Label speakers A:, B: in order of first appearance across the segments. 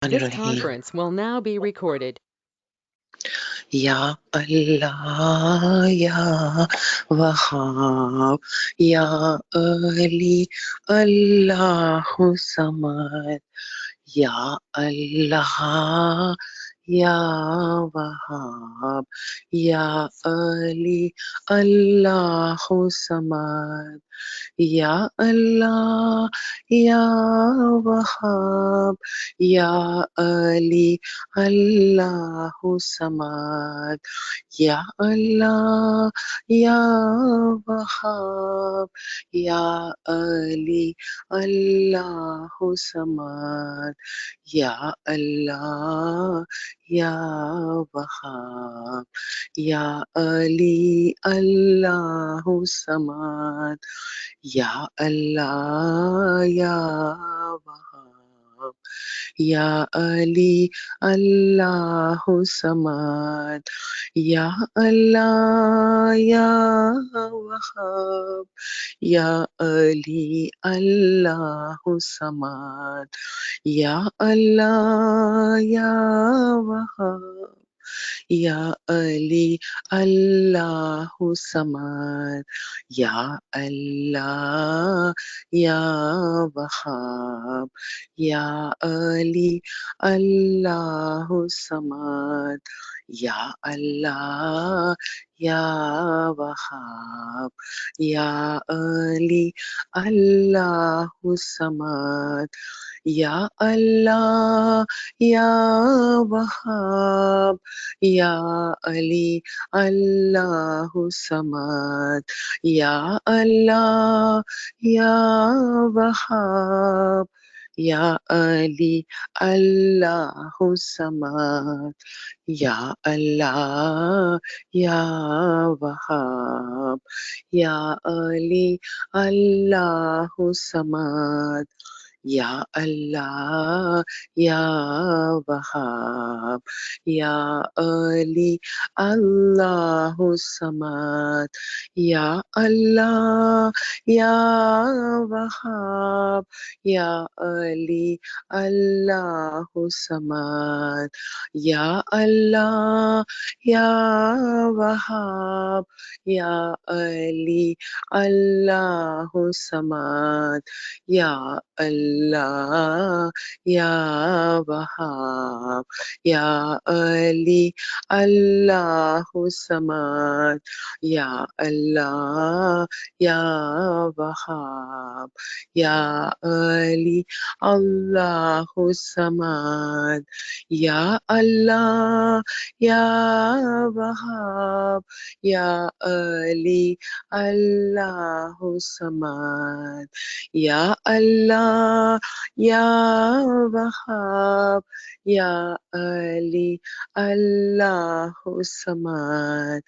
A: This
B: Rahim.
A: conference will now be recorded.
B: Ya Allah, Ya Wahhab, Ya Ali, Allahu Samad. Ya Allah, Ya Wahhab, Ya Ali, Allahu Samad. Ya Allah, Ya Wahhab, Ya Ali, Allahu Samad. Ya Allah, Ya Wahhab, Ya Ali, Allahu Samad. Ya Allah, Ya Wahhab, Ya Ali, Allahu Samad. Ya Allah, Ya Wahhab, Ya Ali, Allahu Samad. Ya Allah, Ya Wahhab, Ya Ali, Allahu Samad. Ya Allah, Ya Wahhab, Ya Ali, Allahu Samad. Ya Allah, Ya Wahhab, Ya Ali, Allahu Samad. Ya Allah, Ya Wahhab, Ya Ali, Allahu Samad. Ya Allah, Ya Wahhab, Ya Ali, Allahu Samad. Ya Allah, Ya Wahhab, Ya Ali, Allahu Samad. Ya Allah, Ya Wahhab, Ya Ali, Allahu Samad. Ya Allah, Ya Wahhab, Ya Ali, Allahu Samad. Ya Allah, Ya Wahhab, Ya Ali, Allahu Samad. Ya Allah, Ya Wahhab, Ya Ali, Allahu Samad. Ya Allah, Ya Wahhab, Ya Ali, Allahu Samad. Ya Allah, Ya Wahhab, Ya Ali, Allahu Samad. Ya Allah, Ya Wahhab, Ya Ali, Allahu Samad. Ya Allah, Ya Wahhab, Ya Ali, Allahu Samad. Ya Allah, Ya Wahhab, Ya Ali, Allahu Samad.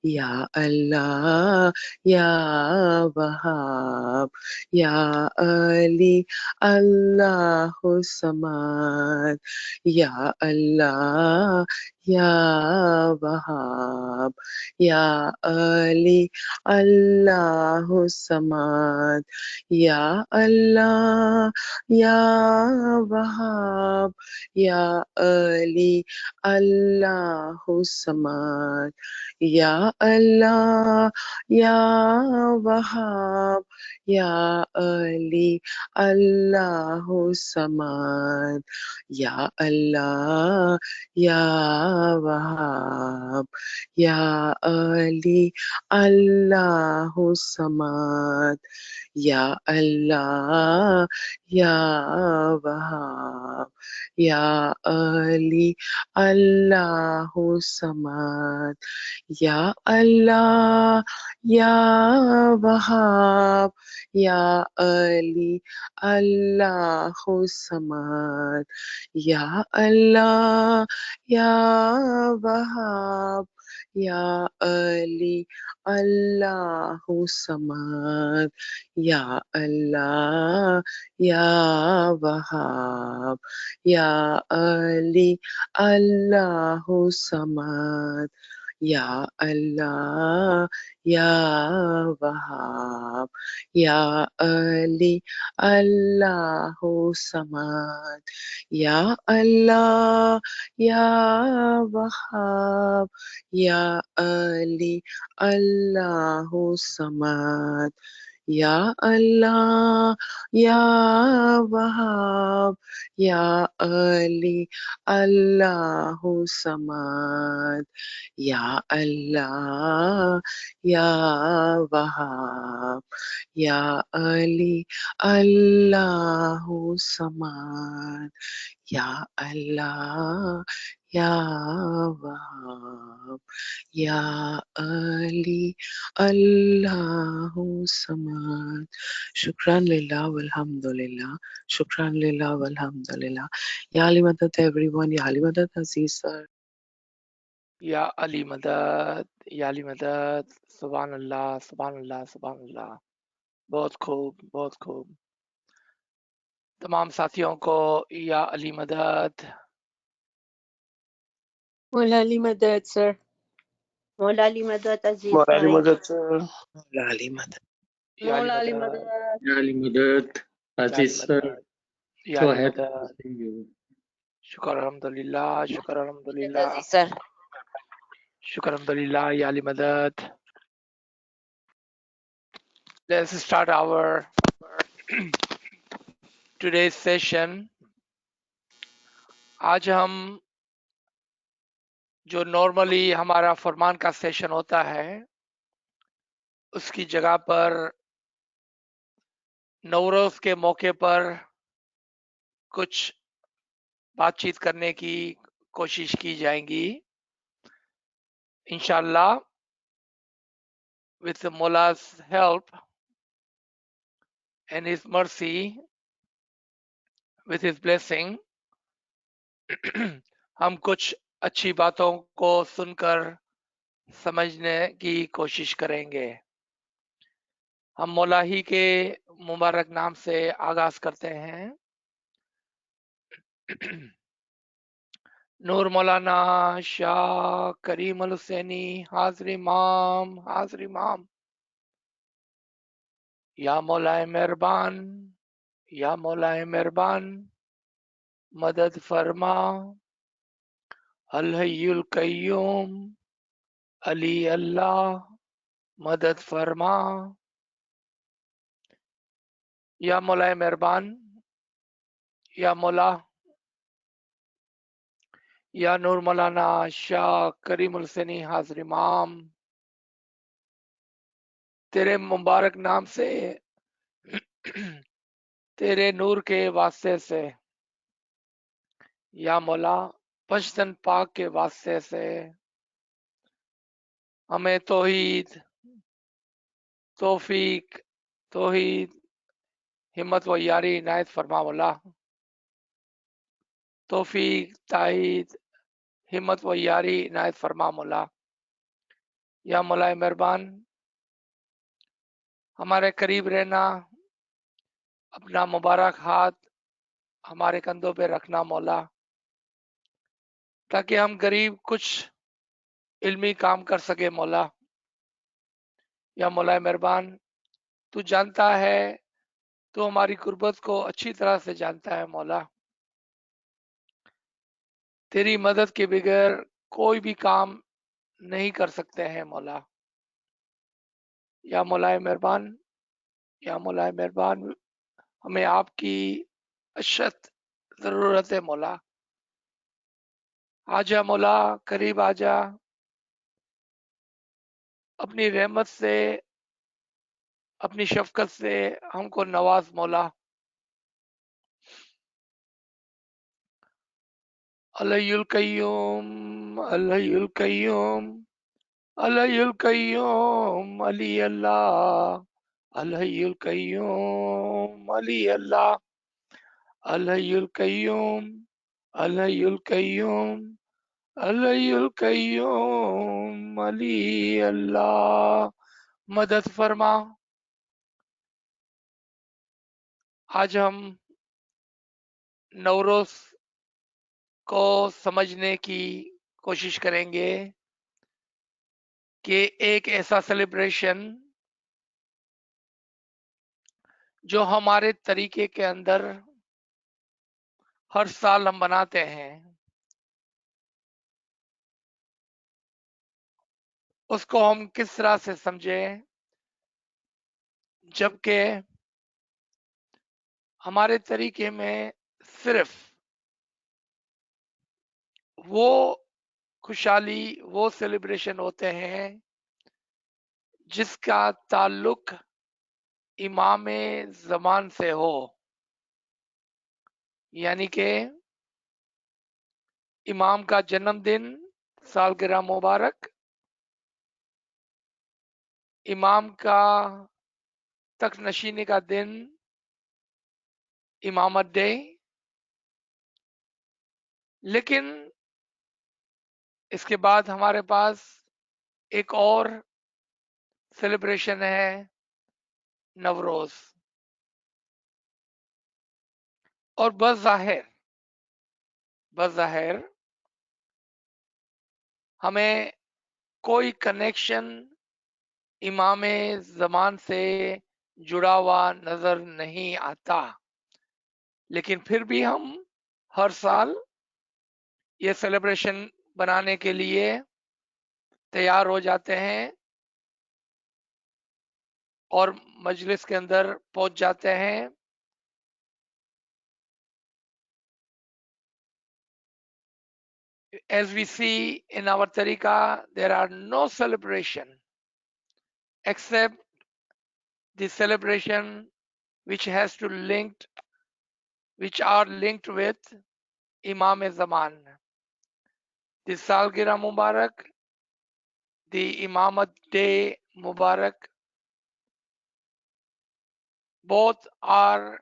B: Ya Allah, Ya Wahhab, Ya Ali, Allahu Samad. Ya Allah, Ya Wahhab, Ya Ali, Allahu Samad. Ya Allah, Ya Wahhab, Ya Ali, Allahu Samad. Ya Allah, Ya Wahhab, Ya Ali, Allahu Samad. Ya Allah, Ya Wahhab, Ya Ali, Allahu Samad. Ya Allah, Ya Wahhab, Ya Ali, Allahu Samad. Ya Allah, Ya Wahhab, Ya Ali, Allahu Samad. Ya Allah, Ya Wahhab, Ya Ali, Allahu Samad. या अल्लाह या वहाब या अली अल्लाहु समद या अल्लाह या वहाब या अली अल्लाहु समद या अल्लाह या वहाब या अली अल्लाहु समद या अल्लाह या वहाब या अली अल्लाहु समद या अल्लाह या वहाब या अली अल्लाहु समद शुक्रान लिल्लाह वल्हम्दुलिल्लाह शुक्रान लिल्लाह वल्हम्दुलिल्लाह या अली मदद एवरीवन या अली मदद अजीज सर
C: या अली मदद या अली मदद सुभान अल्लाह सुभान अल्लाह सुभान अल्लाह बहुत खूब बहुत खूब तमाम साथियों को या अली मदद
D: मौला अली मदद सर मौला अली मदद अजीज
E: मौला अली
D: भाई
E: मदद सर
B: मौला अली मदद
C: या अली
D: मौला अली
C: मदद
D: मदद
F: Ya Ali Madad,
C: या अली
F: Aziz sir,
C: मदद या
F: so
C: अली
F: happy to
C: मदद
F: see you.
C: शुक्र अल्हम्दुलिल्लाह शुक्र
D: मदद
C: अल्हम्दुलिल्लाह
D: अजीज सर
C: शुक्र अल्हम्दुलिल्लाह या अली मदद. Let's start our today's session. आज हम जो नॉर्मली हमारा फरमान का सेशन होता है उसकी जगह पर नवरोज के मौके पर कुछ बातचीत करने की कोशिश की जाएगी इंशाल्लाह with Mola's help and his mercy with his blessing हम कुछ अच्छी बातों को सुनकर समझने की कोशिश करेंगे हम मौला ही के मुबारक नाम से आगाज करते हैं नूर मौलाना शाह करीम अल हुसैनी हाजिर इमाम या मौलाए मेहरबान या मौलाए मेहरबान मदद फरमा अल हय्युल कय्यूम अली अल्लाह मदद फरमा या मौलाए मेहरबान या मौला या नूर मौलाना शाह करीम अल हुसैनी हाजिर इमाम तेरे मुबारक नाम से तेरे नूर के वास्ते से या मौला पश्तन पाक के वास्ते से हमें तौहीद तौफीक तौहीद हिम्मत व यारी इनायत फरमा मौला तौफीक ताईद हिम्मत व यारी इनायत फरमा मौला या मौला मेहरबान हमारे करीब रहना अपना मुबारक हाथ हमारे कंधों पे रखना मौला ताकि हम गरीब कुछ इल्मी काम कर सके मौला या मौला मेहरबान तू जानता है तू हमारी गुर्बत को अच्छी तरह से जानता है मौला तेरी मदद के बगैर कोई भी काम नहीं कर सकते हैं मौला या मौला मेहरबान या मौला मेहरबान हमें आपकी अशद जरूरत है मौला आजा मौला करीब आजा अपनी रहमत से अपनी शफकत से हमको नवाज मौला अलयुल कय्यूम अलयुल कय्यूम अलयुल कय्यूम अली अल्लाह अलयुल कय्यूम अली अल्लाह अलयुल कय्यूम अलयुल कय्यूम अलयुल कय्यूम अली अल्लाह मदद फरमा आज हम नवरोज को समझने की कोशिश करेंगे कि एक ऐसा सेलिब्रेशन जो हमारे तरीके के अंदर हर साल हम मनाते हैं, उसको हम किस तरह से समझें, जबकि हमारे तरीके में सिर्फ वो खुशहाली, वो सेलिब्रेशन होते हैं जिसका ताल्लुक इमाम ज़मान से हो, यानी कि इमाम का जन्मदिन, सालगिरह मुबारक, इमाम का तख्त नशीनी का दिन, इमामत डे। लेकिन इसके बाद हमारे पास एक और सेलिब्रेशन है, नवरोज। और बज़ाहिर हमें कोई कनेक्शन इमाम ज़मान से जुड़ा हुआ नजर नहीं आता, लेकिन फिर भी हम हर साल ये सेलिब्रेशन बनाने के लिए तैयार हो जाते हैं और मजलिस के अंदर पहुंच जाते हैं। As we see in our tariqa, there are no celebration except the celebration which are linked with Imam Zaman. The Salgira Mubarak, the Imamat Day Mubarak, both are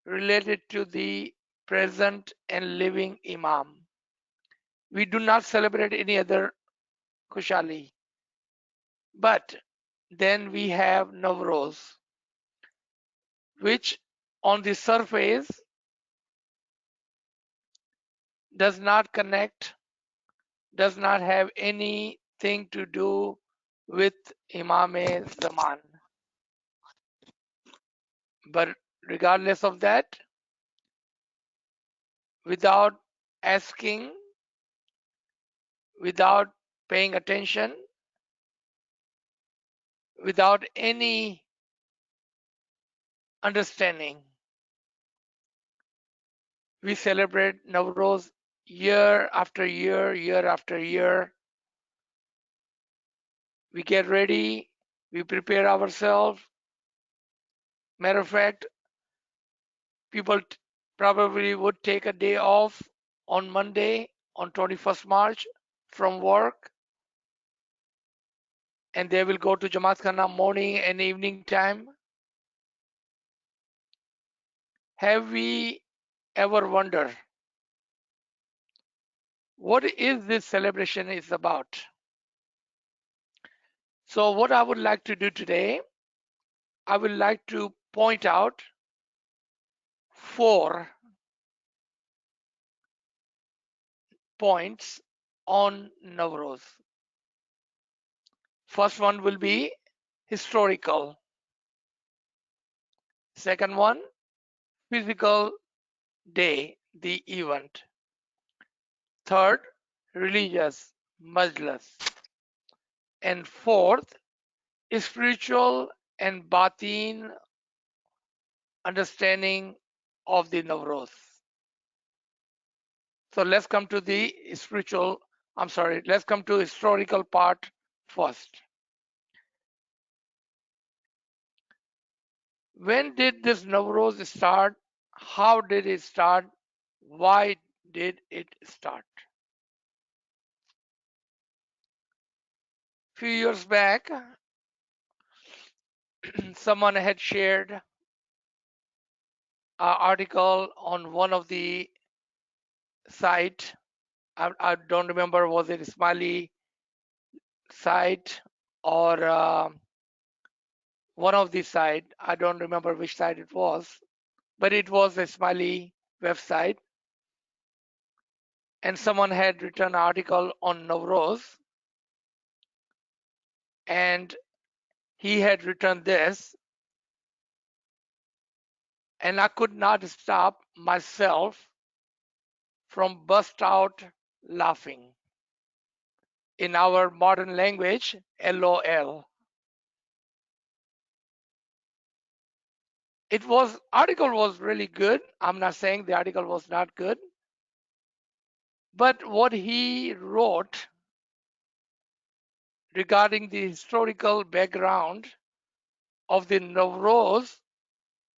C: related to the present and living Imam. We do not celebrate any other Kushali. But then we have Navroz, which on the surface does not connect, does not have anything to do with Imam Zaman. But regardless of that, without asking, without paying attention, without any understanding, we celebrate Navroz year after year, year after year. We get ready, we prepare ourselves. Matter of fact, people probably would take a day off on Monday, on 21st March from work, and they will go to Jamaat Khana morning and evening time. Have we ever wondered what is this celebration is about? So what I would like to do today, I would like to point out 4 points on Navroz. First one will be historical. Second one, physical day, the event. Third, religious, majlis. And fourth, spiritual and batin understanding of the Navroz. So let's come to the let's come to historical part first. When did this Navroz start? How did it start? Why did it start? Few years back, someone had shared an article on one of the site. I don't remember, was it Smiley site or one of the site. I don't remember which site it was, but it was a Smiley website. And someone had written an article on Navroz. and he had written this, and I could not stop myself from burst out laughing. In our modern language, LOL. Article was really good. I'm not saying the article was not good, but what he wrote regarding the historical background of the Naroz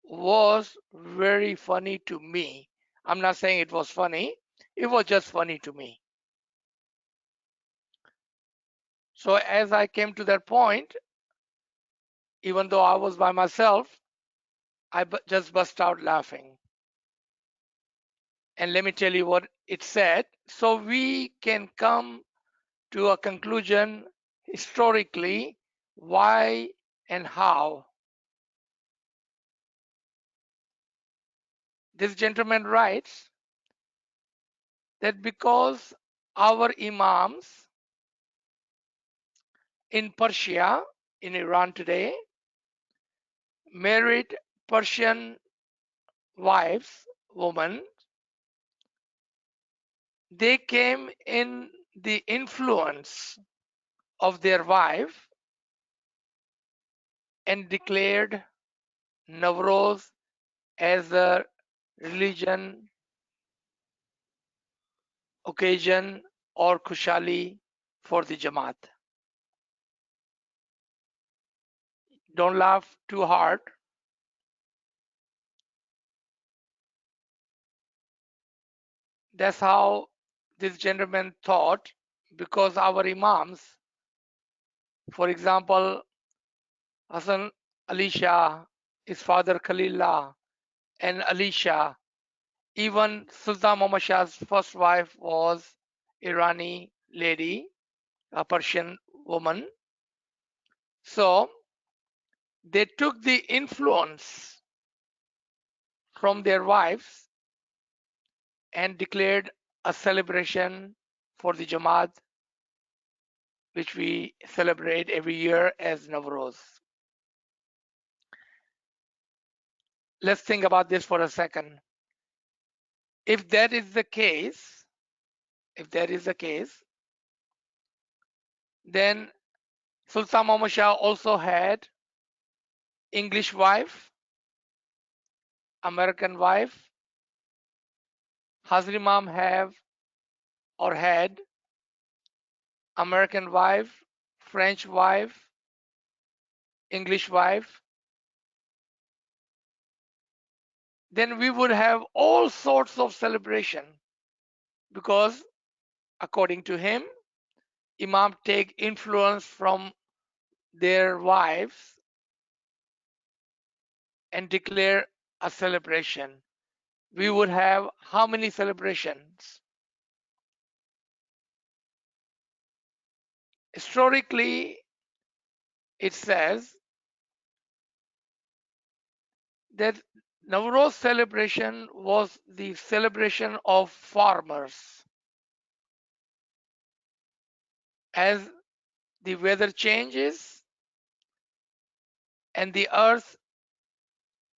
C: was very funny to me. I'm not saying it was funny, it was just funny to me. So as I came to that point, even though I was by myself, I just burst out laughing. And let me tell you what it said. So we can come to a conclusion historically why and how. This gentleman writes that because our imams in Persia, in Iran today, married Persian wives, women, they came in the influence of their wife and declared Navroz as a religion, occasion, or Kushali for the Jamaat. Don't laugh too hard. That's how this gentleman thought, because our Imams, for example, Hassan Ali Shah, his father Khalilullah, and Ali Shah, even Sultan Muhammad Shah's first wife was Irani lady, a Persian woman. So they took the influence from their wives and declared a celebration for the Jamaat, which we celebrate every year as Navroz. Let's think about this for a second. If that is the case, then Sultan Muhammad Shah also had English wife, American wife. Hazrat Imam have or had American wife, French wife, English wife. Then we would have all sorts of celebration, because according to him, Imam take influence from their wives and declare a celebration. We would have how many celebrations? Historically, it says that Navroz celebration was the celebration of farmers. As the weather changes and the earth,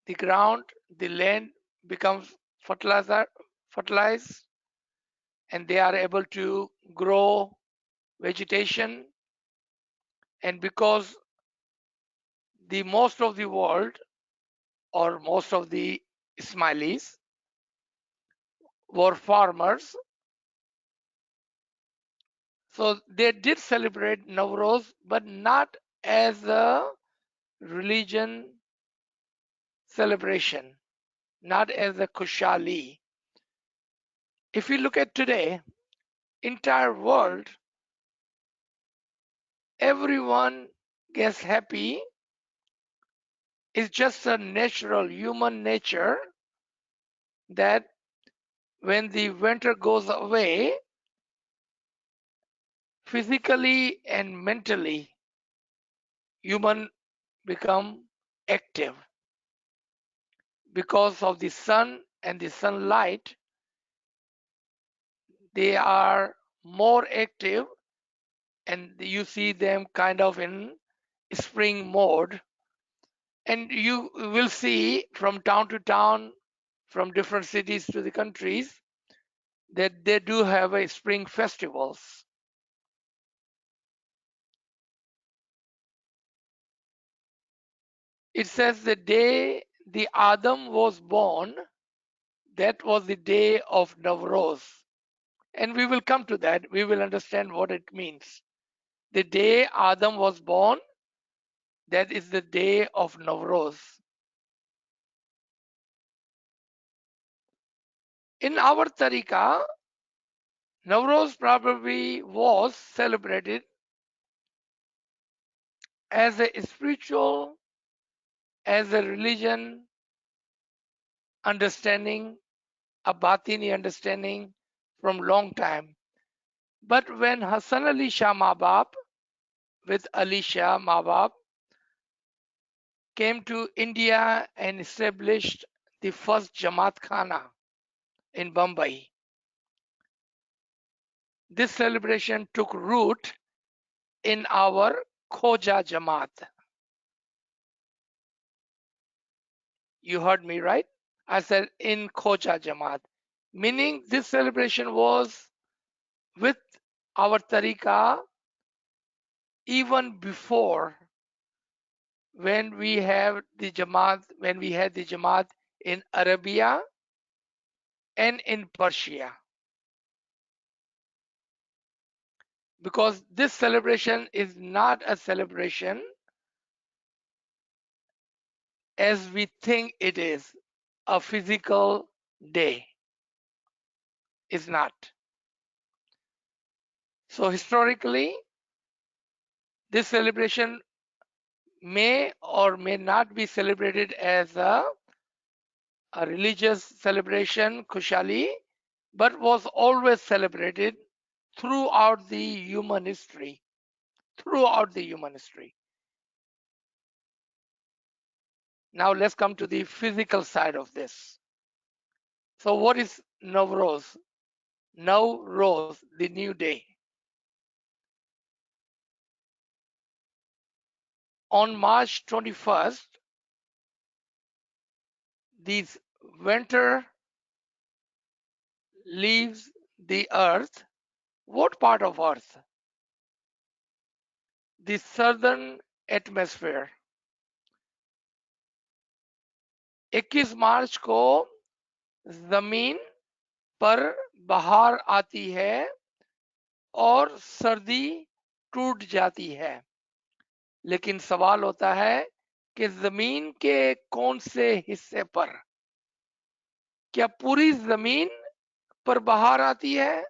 C: the ground, the land becomes fertilized, and they are able to grow vegetation. And because the most of the world, or most of the Ismailis, were farmers, so they did celebrate Navroz, but not as a religion celebration, not as a Kushali. If you look at today, entire world, everyone gets happy. It's just a natural human nature that when the winter goes away, physically and mentally, human become active because of the sun and the sunlight. They are more active, and you see them kind of in spring mode, and you will see from town to town, from different cities to the countries, that they do have a spring festivals. It says the day the Adam was born, that was the day of Naroz. And we will come to that. We will understand what it means. The day Adam was born, that is the day of Naroz. In our tariqa, Naroz probably was celebrated as a spiritual, as a religion understanding, a Batini understanding from long time. But when Hassan Ali Shah Mabab with Ali Shah Mabab came to India and established the first Jamaat Khana in Bombay, this celebration took root in our Khoja Jamaat. You heard me right? I said in Khoja Jamaat, meaning this celebration was with our tariqa even before when we had the Jamaat in Arabia and in Persia. Because this celebration is not a celebration as we think it is, a physical day. It's not. So historically, this celebration may or may not be celebrated as a religious celebration, Kushali, but was always celebrated throughout the human history. Throughout the human history. Now let's come to the physical side of this. So what is Naroz? Naroz, the new day. On March 21st, this winter leaves the earth. What part of earth? The southern atmosphere. 21 मार्च को जमीन पर बाहर आती है और सर्दी टूट जाती है, लेकिन सवाल होता है कि जमीन के कौन से हिस्से पर? क्या पूरी जमीन पर बाहर आती है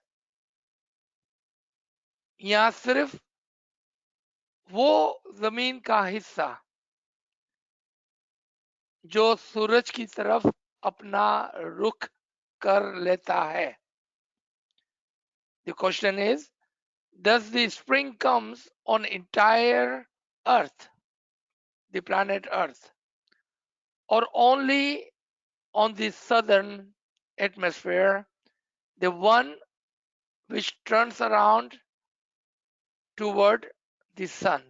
C: या सिर्फ वो जमीन का हिस्सा जो सूरज की तरफ अपना रुख कर लेता है? The question is, does the spring comes on entire earth, the planet earth, or only on the southern atmosphere, the one which turns around toward the sun?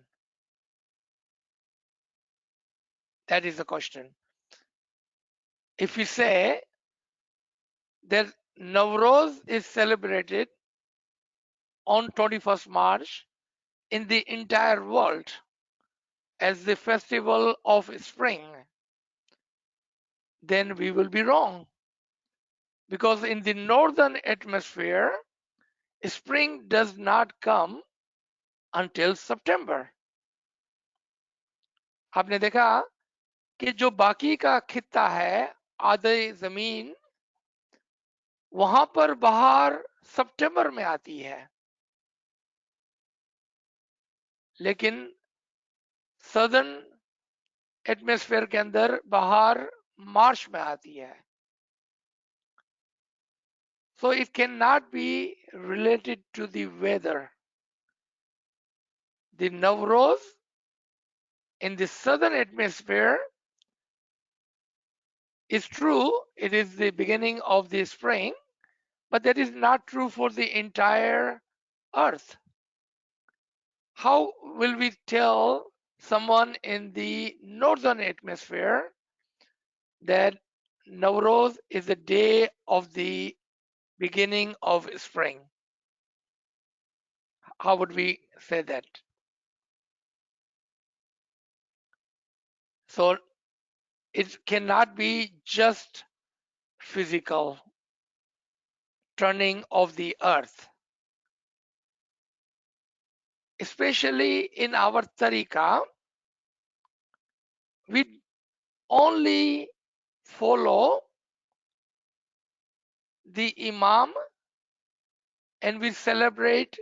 C: That is the question. If we say that Naroz is celebrated on 21st March in the entire world as the festival of spring, then we will be wrong. Because in the northern atmosphere, spring does not come until September. आपने देखा कि जो बाकी का खित्ता है, आधी जमीन, वहां पर बाहर सितंबर में आती है, लेकिन सदर्न एटमॉस्फेयर के अंदर बाहर मार्च में आती है. So it cannot be related to the weather. The Naroz in the southern atmosphere is true, it is the beginning of the spring, but that is not true for the entire earth. How will we tell someone in the northern hemisphere that Naroz is the day of the beginning of spring. How would we say that? So it cannot be just physical turning of the earth, especially in our tariqa. We only follow the imam and we celebrate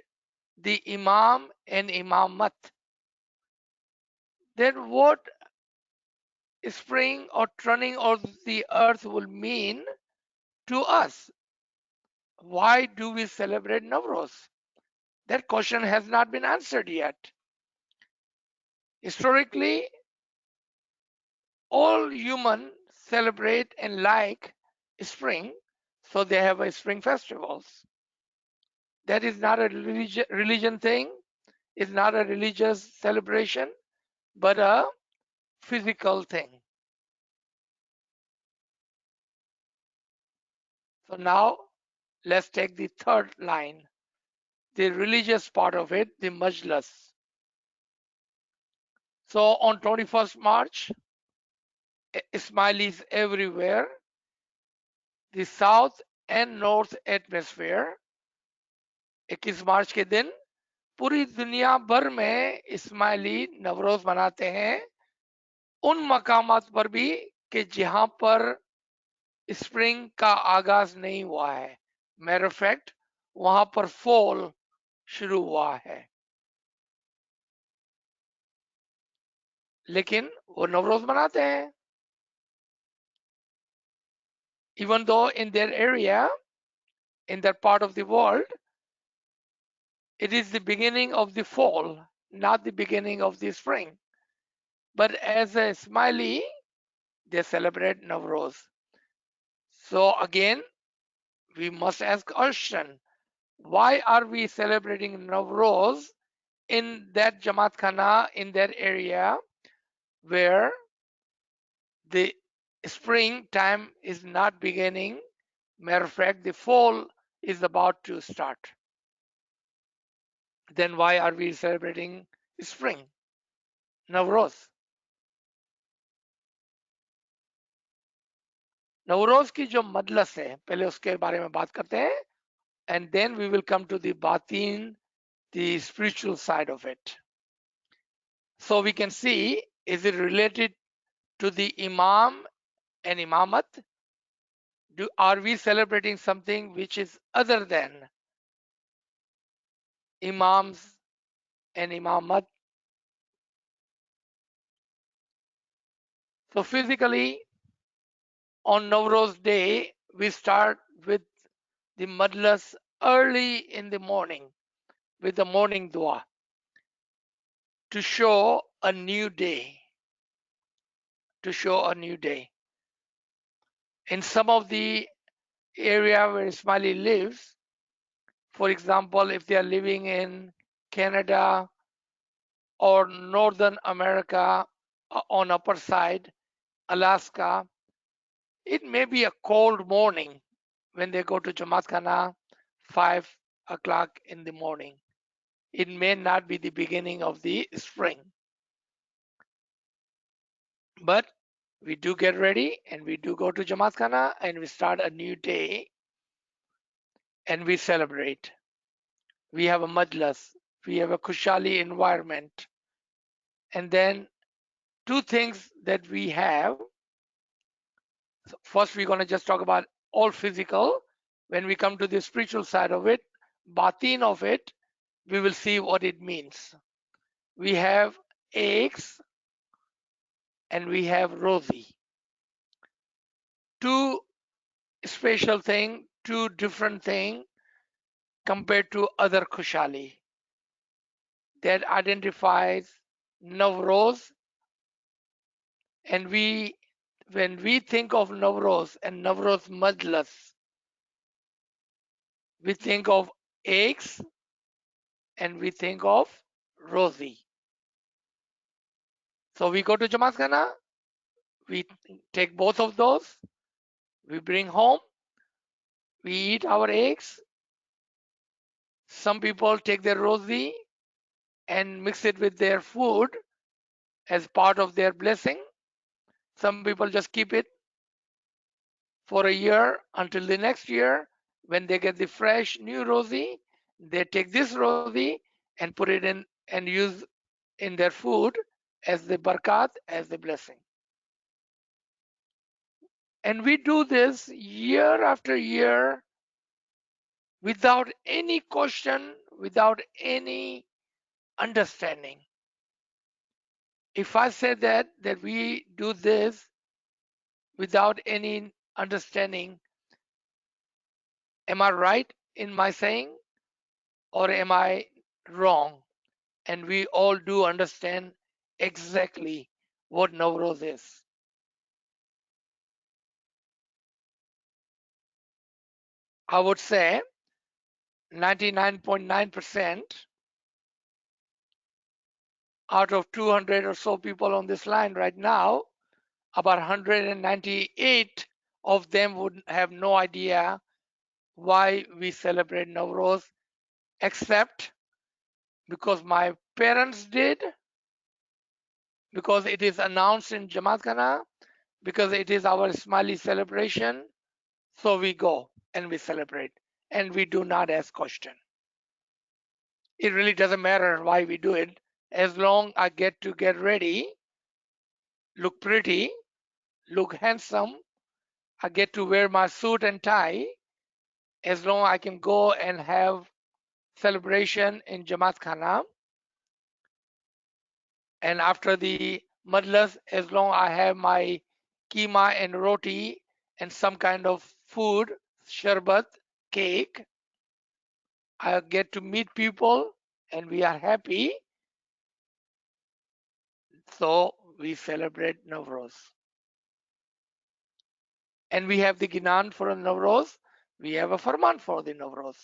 C: the imam and imamat. Then what spring or turning of the earth will mean to us? Why do we celebrate Navroz? That question has not been answered yet. Historically, all humans celebrate and like spring, so they have a spring festivals. That is not a religion thing, it's not a religious celebration, but a physical thing. So now let's take the third line, the religious part of it, the majlis. So on 21st March, Ismailis everywhere, the south and north hemisphere, 21 मार्च के दिन पूरी दुनिया भर में इस्माइली नवरोज मनाते हैं उन मकामात पर भी कि जहां पर स्प्रिंग का आगाज नहीं हुआ है. मैटर ऑफ फैक्ट वहां पर फॉल शुरू हुआ है, लेकिन वो नवरोज मनाते हैं. Even though in their area, in that part of the world, it is the beginning of the fall, not the beginning of the spring. But as a Ismaili, they celebrate Navroz. So again, we must ask a question. Why are we celebrating Navroz in that Jamaat Khana, in that area where the spring time is not beginning? Matter of fact, the fall is about to start. Then why are we celebrating spring, Navroz? Navroz की जो मजलस है पहले उसके बारे में बात करते हैं and then we will come to the batin, the spiritual side of it. So we can see, is it related to the imam and imamat? Are we celebrating something which is other than imams and imamat? So physically, on Navroz day, we start with the madlas early in the morning with the morning dua to show a new day. To show a new day. In some of the area where Ismaili lives, for example, if they are living in Canada or Northern America on upper side, Alaska, it may be a cold morning when they go to Jamaat Khana 5 o'clock in the morning. It may not be the beginning of the spring. But we do get ready and we do go to Jamaat Khana and we start a new day and we celebrate. We have a majlis, we have a kushali environment. And then two things that we have. So first, we're going to just talk about all physical. When we come to the spiritual side of it, batin of it, we will see what it means. We have eggs and we have roti. Two special thing, two different thing compared to other kushali that identifies Navroz. And when we think of Navroz and Navroz Majlis, we think of eggs and we think of roti. So we go to Jamaat Khana, we take both of those, we bring home, we eat our eggs. Some people take their rosy and mix it with their food as part of their blessing. Some people just keep it for a year until the next year when they get the fresh new rosy. They take this rosy and put it in and use in their food as the barakat, as the blessing. And we do this year after year without any question, without any understanding. If I say that we do this without any understanding, am I right in my saying or am I wrong? And we all do understand exactly what Naroz is. I would say 99.9% out of 200 or so people on this line right now, about 198 of them would have no idea why we celebrate Nowruz, except because my parents did, because it is announced in Jamaat Khana, because it is our Ismaili celebration. So we go and we celebrate and we do not ask question. It really doesn't matter why we do it. As long I get to get ready, look pretty, look handsome, I get to wear my suit and tie, as long I can go and have celebration in Jamaat Khana. And after the madlas, as long I have my keema and roti and some kind of food, sharbat, cake, I get to meet people and we are happy. So we celebrate Nowruz. And we have the Ginan for Nowruz. We have a Farman for the Nowruz.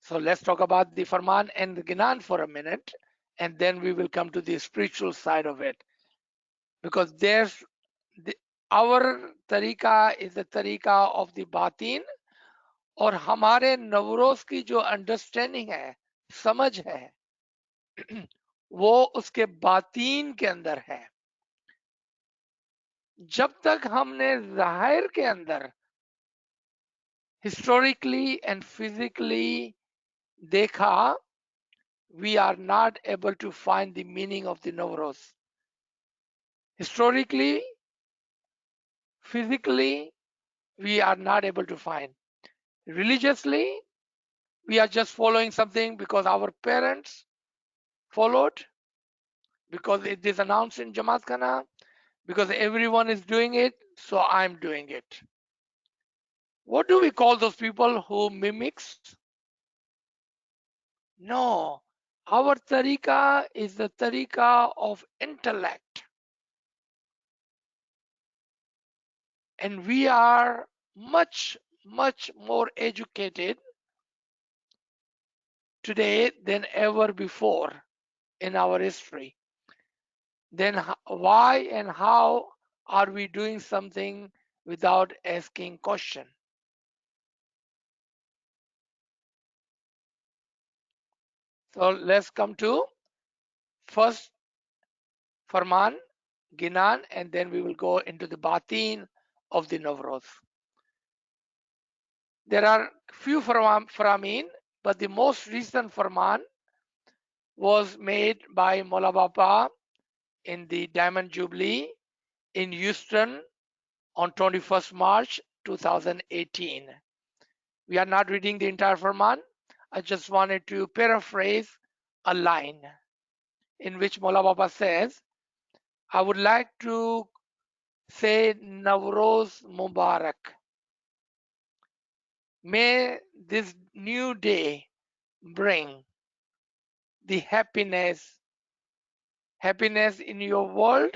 C: So let's talk about the Farman and the Ginan for a minute, and then we will come to the spiritual side of it. Because there's our tariqa is the tariqa of the batin, और हमारे नवरोज की जो understanding है, समझ है, वो उसके बातीन के अंदर है. जब तक हमने जाहिर के अंदर historically and physically dekha, we are not able to find the meaning of the Nowruz. Historically, physically, we are not able to find. Religiously, we are just following something because our parents followed, because it is announced in Jamaat Khana, because everyone is doing it, so I'm doing it. What do we call those people who mimics? No, our tariqa is the tariqa of intellect. And we are much, much more educated today than ever before in our history. Then why and how are we doing something without asking question? So let's come to first Farman, Ginan, and then we will go into the Batin of the Nowruz. There are few Faramin, but the most recent Farman was made by Mola Bapa in the Diamond Jubilee in Houston on 21st March 2018. We are not reading the entire Farman. I just wanted to paraphrase a line in which Mola Baba says, I would like to say Navroz Mubarak. May this new day bring the happiness in your world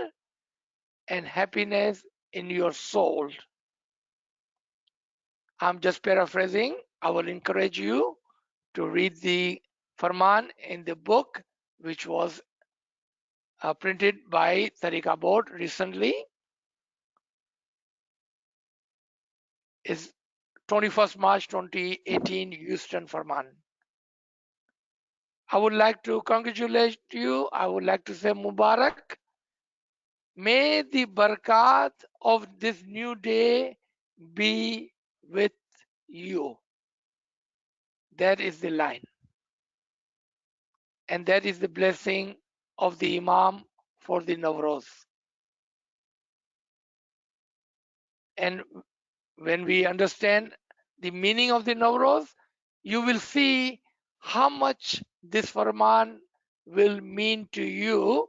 C: and happiness in your soul. I'm just paraphrasing. I will encourage you to read the Farman in the book which was printed by Tariqa Board recently, is 21st March 2018 Houston Farman. I would like to congratulate you. I would like to say Mubarak. May the barakat of this new day be with you. That is the line. And that is the blessing of the Imam for the Naroz. And when we understand the meaning of the Naroz, you will see how much this Farman will mean to you.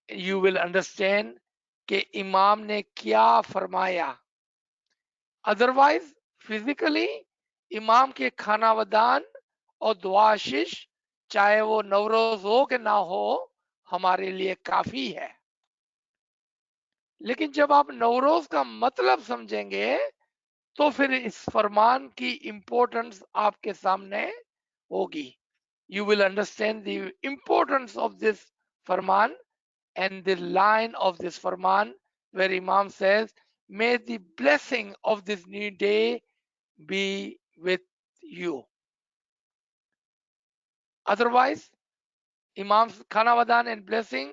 C: You will understand कि इमाम ने क्या फरमाया. Otherwise, physically, इमाम के खाना वदान और दुआ आशीष चाहे वो नवरोज हो कि ना हो हमारे लिए काफी है. लेकिन जब आप नवरोज का मतलब समझेंगे तो फिर इस फरमान की इंपॉर्टेंस आपके सामने होगी. You will understand the importance of this farman and the line of this farman where Imam says, may the blessing of this new day be with you. Otherwise, Imam's Khanavadan and blessing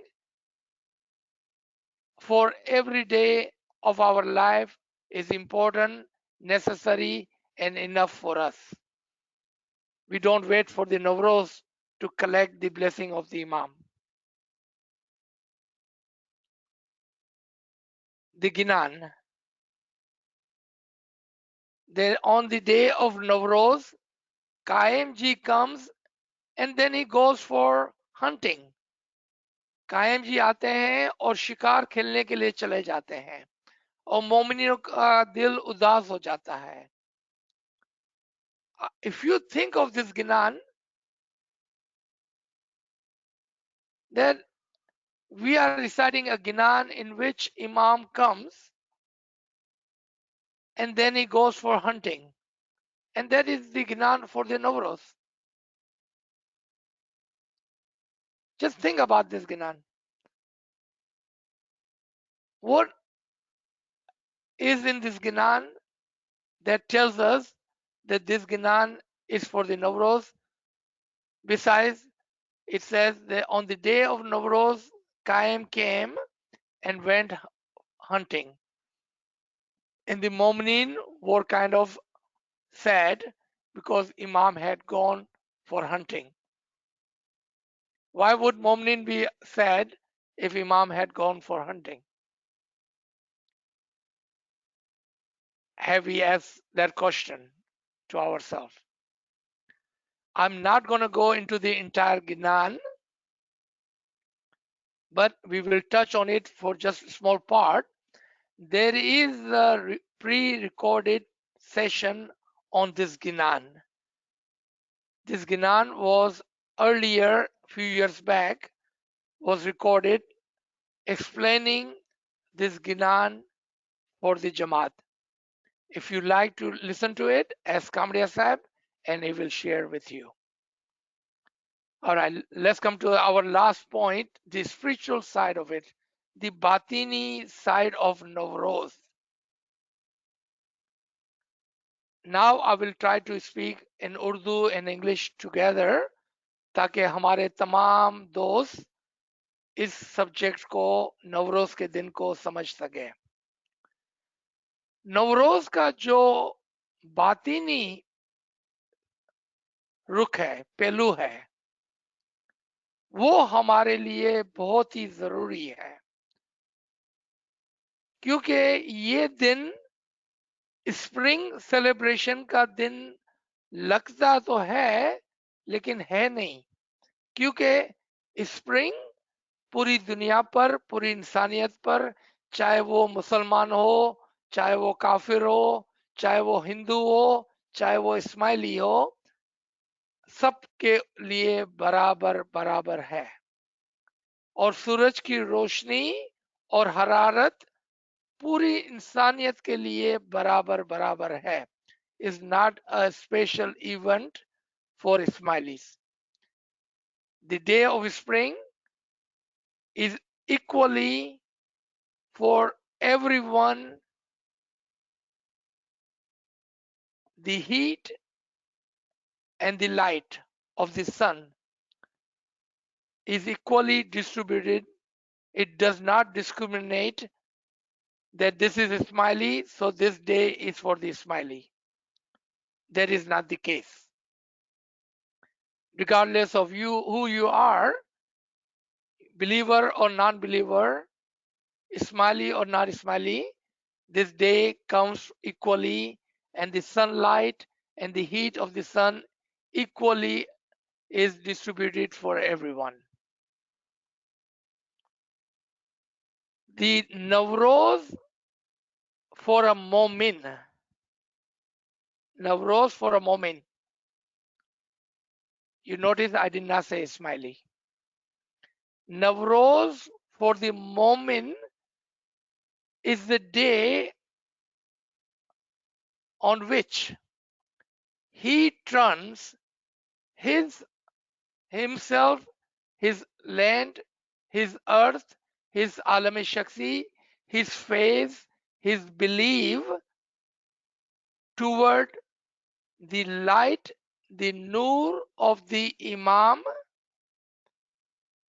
C: for every day of our life is important, necessary, and enough for us. We don't wait for the Navroz to collect the blessing of the Imam. The Ginan. Then on the day of Navroz, Qaim ji comes and then he goes for hunting. कायम जी आते हैं और शिकार खेलने के लिए चले जाते हैं और मोमिनियों का दिल उदास हो जाता है. If you think of this Ginan, then we are reciting a Ginan in which Imam comes and then he goes for hunting. And that is the Ginan for the Navroz. Just think about this Ginan. What is in this Ginan that tells us that this Ginan is for the Navroz? Besides, it says that on the day of Navroz, Qaim came and went hunting. And the Mominin were kind of sad because Imam had gone for hunting. Why would Mominin be sad if Imam had gone for hunting? Have we asked that question to ourselves? I'm not going to go into the entire Ginan, but we will touch on it for just a small part. There is a pre-recorded session on this Ginan. This Ginan was earlier, few years back, was recorded explaining this Ginan for the Jamaat. If you like to listen to it, ask Kamriya Sahib and he will share with you. All right, let's come to our last point, the spiritual side of it, the Batini side of Naroz. Now I will try to speak in Urdu and English together ताकि हमारे तमाम दोस्त इस subject को नवरोज के दिन को समझ सके. नवरोज का जो बातिनी रुख है, पहलू है, वो हमारे लिए बहुत ही जरूरी है क्योंकि ये दिन स्प्रिंग सेलिब्रेशन का दिन लगता तो है लेकिन है नहीं, क्योंकि स्प्रिंग पूरी दुनिया पर, पूरी इंसानियत पर, चाहे वो मुसलमान हो, चाहे वो काफिर हो, चाहे वो हिंदू हो, चाहे वो इस्माइली हो, सबके लिए बराबर बराबर है. और सूरज की रोशनी और हरारत पूरी इंसानियत के लिए बराबर बराबर है. Is not a special event for Ismailis. the day of spring is equally for everyone. The heat and the light of the sun is equally distributed. It does not discriminate that this is a smiley, so this day is for the smiley. That is not the case. Regardless of you who you are, believer or non-believer, smiley or not smiley, this day comes equally, and the sunlight and the heat of the sun equally is distributed for everyone. The Naroz for a moment. Naroz for a moment. You notice I did not say smiley. Naroz for the moment is the day on which he turns his himself, his land, his earth, his alam shaksi, his faith, his belief toward the light, the nur of the Imam,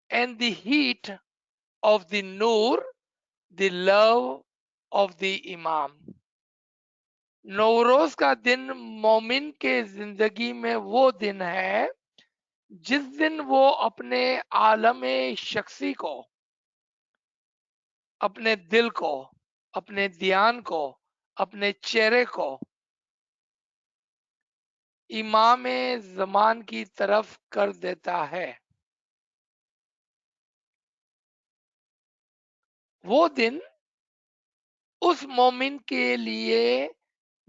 C: and the heat of the nur, the love of the Imam. Nowruz का दिन मोमिन के जिंदगी में वो दिन है जिस दिन वो अपने आलम शख्सी को, अपने दिल को, अपने ध्यान को, अपने चेहरे को इमाम जमान की तरफ कर देता है। वो दिन उस मोमिन के लिए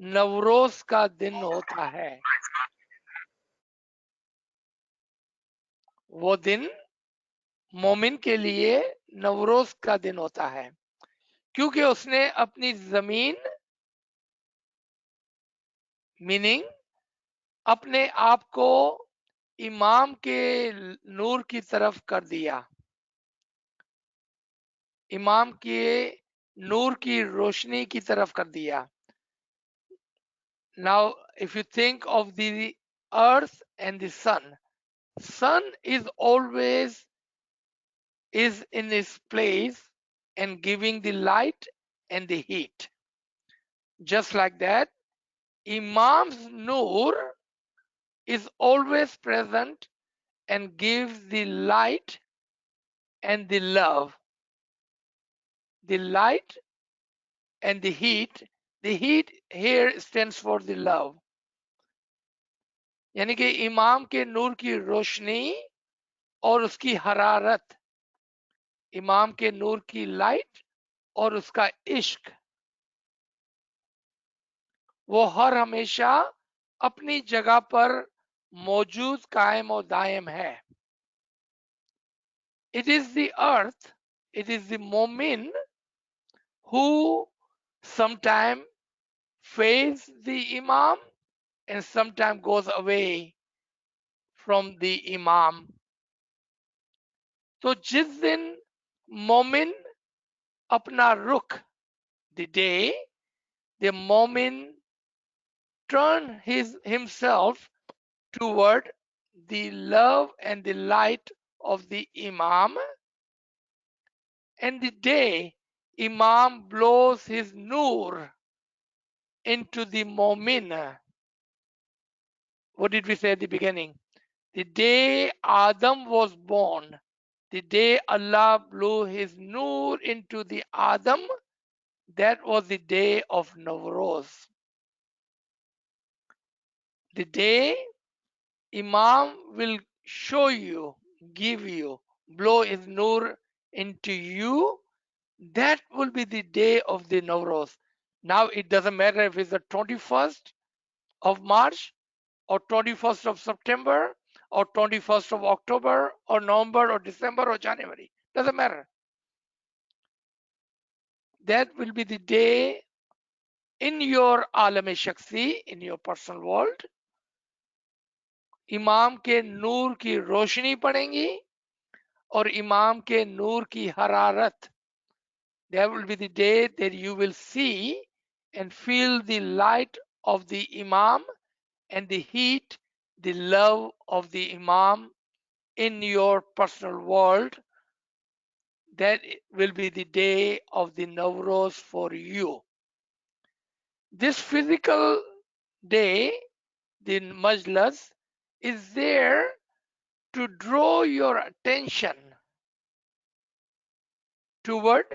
C: नवरोज का दिन होता है। वो दिन मोमिन के लिए नवरोज का दिन होता है क्योंकि उसने अपनी जमीन मीनिंग अपने आप को इमाम के नूर की तरफ कर दिया, इमाम के नूर की रोशनी की तरफ कर दिया। Now if you think of the earth and the sun is always is in its place and giving the light and the heat. Just like that, Imam's Nur is always present and gives the light and the love. The light and the heat here stands for the love. यानी कि इमाम के नूर की रोशनी और उसकी हरारत, इमाम के नूर की लाइट और उसका इश्क, वो हर हमेशा अपनी जगह पर मौजूद कायम और दायम है। It is the earth, it is the momin who sometime face the imam and sometime goes away from the imam. तो जिस दिन मोमिन अपना रुख, the day the momin turn himself toward the love and the light of the imam, and the day imam blows his nur into the momin. What did we say at the beginning? The day Adam was born, the day Allah blew his nur into the Adam, that was the day of Naroz. The day Imam will show you, give you, blow his nur into you, that will be the day of the Naroz. Now it doesn't matter if it's the 21st of March or 21st of September or 21st of October or November or December or January. Doesn't matter. That will be the day in your alam shaksi, in your personal world, इमाम के नूर की रोशनी पड़ेंगी और इमाम के नूर की हरारत. There will be the day that you will see and feel the light of the Imam and the heat, the love of the Imam in your personal world. That will be the day of the Naroz for you. This physical day, the Majlis, is there to draw your attention toward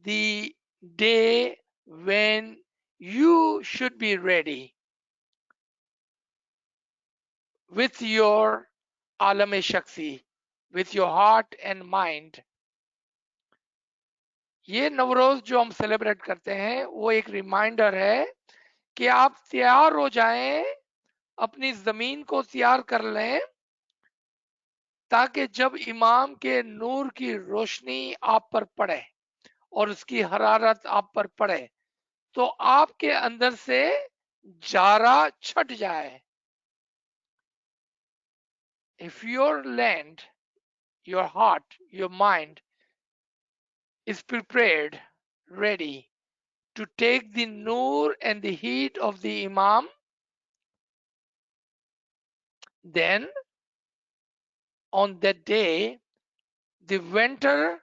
C: the day when you should be ready with your alam shaksi, with your heart and mind. ये नवरोज जो हम celebrate करते हैं वो एक reminder है कि आप तैयार हो जाएं, अपनी जमीन को तैयार कर लें, ताकि जब इमाम के नूर की रोशनी आप पर पड़े और उसकी हरारत आप पर पड़े तो आपके अंदर से जारा छट जाए. If your land, your heart, your mind is prepared, ready to take the noor and the heat of the Imam, then on that day, the winter,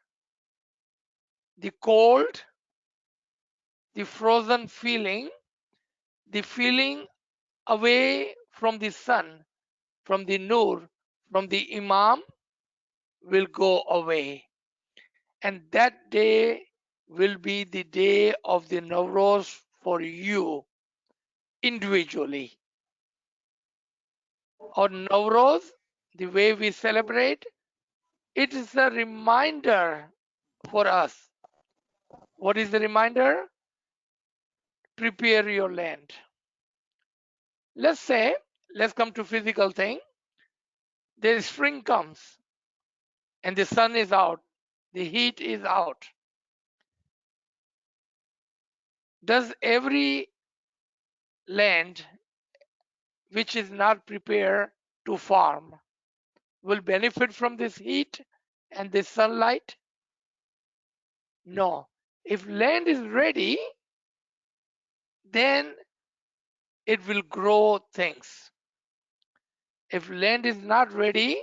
C: the cold, the frozen feeling, the feeling away from the sun, from the noor, from the Imam will go away. And that day will be the day of the Naroz for you individually. Or Naroz, the way we celebrate, it is a reminder for us. What is the reminder? Prepare your land. Let's say, let's come to physical thing. The spring comes and the sun is out, the heat is out. Does every land which is not prepared to farm will benefit from this heat and this sunlight? No. If land is ready, then it will grow things. If land is not ready,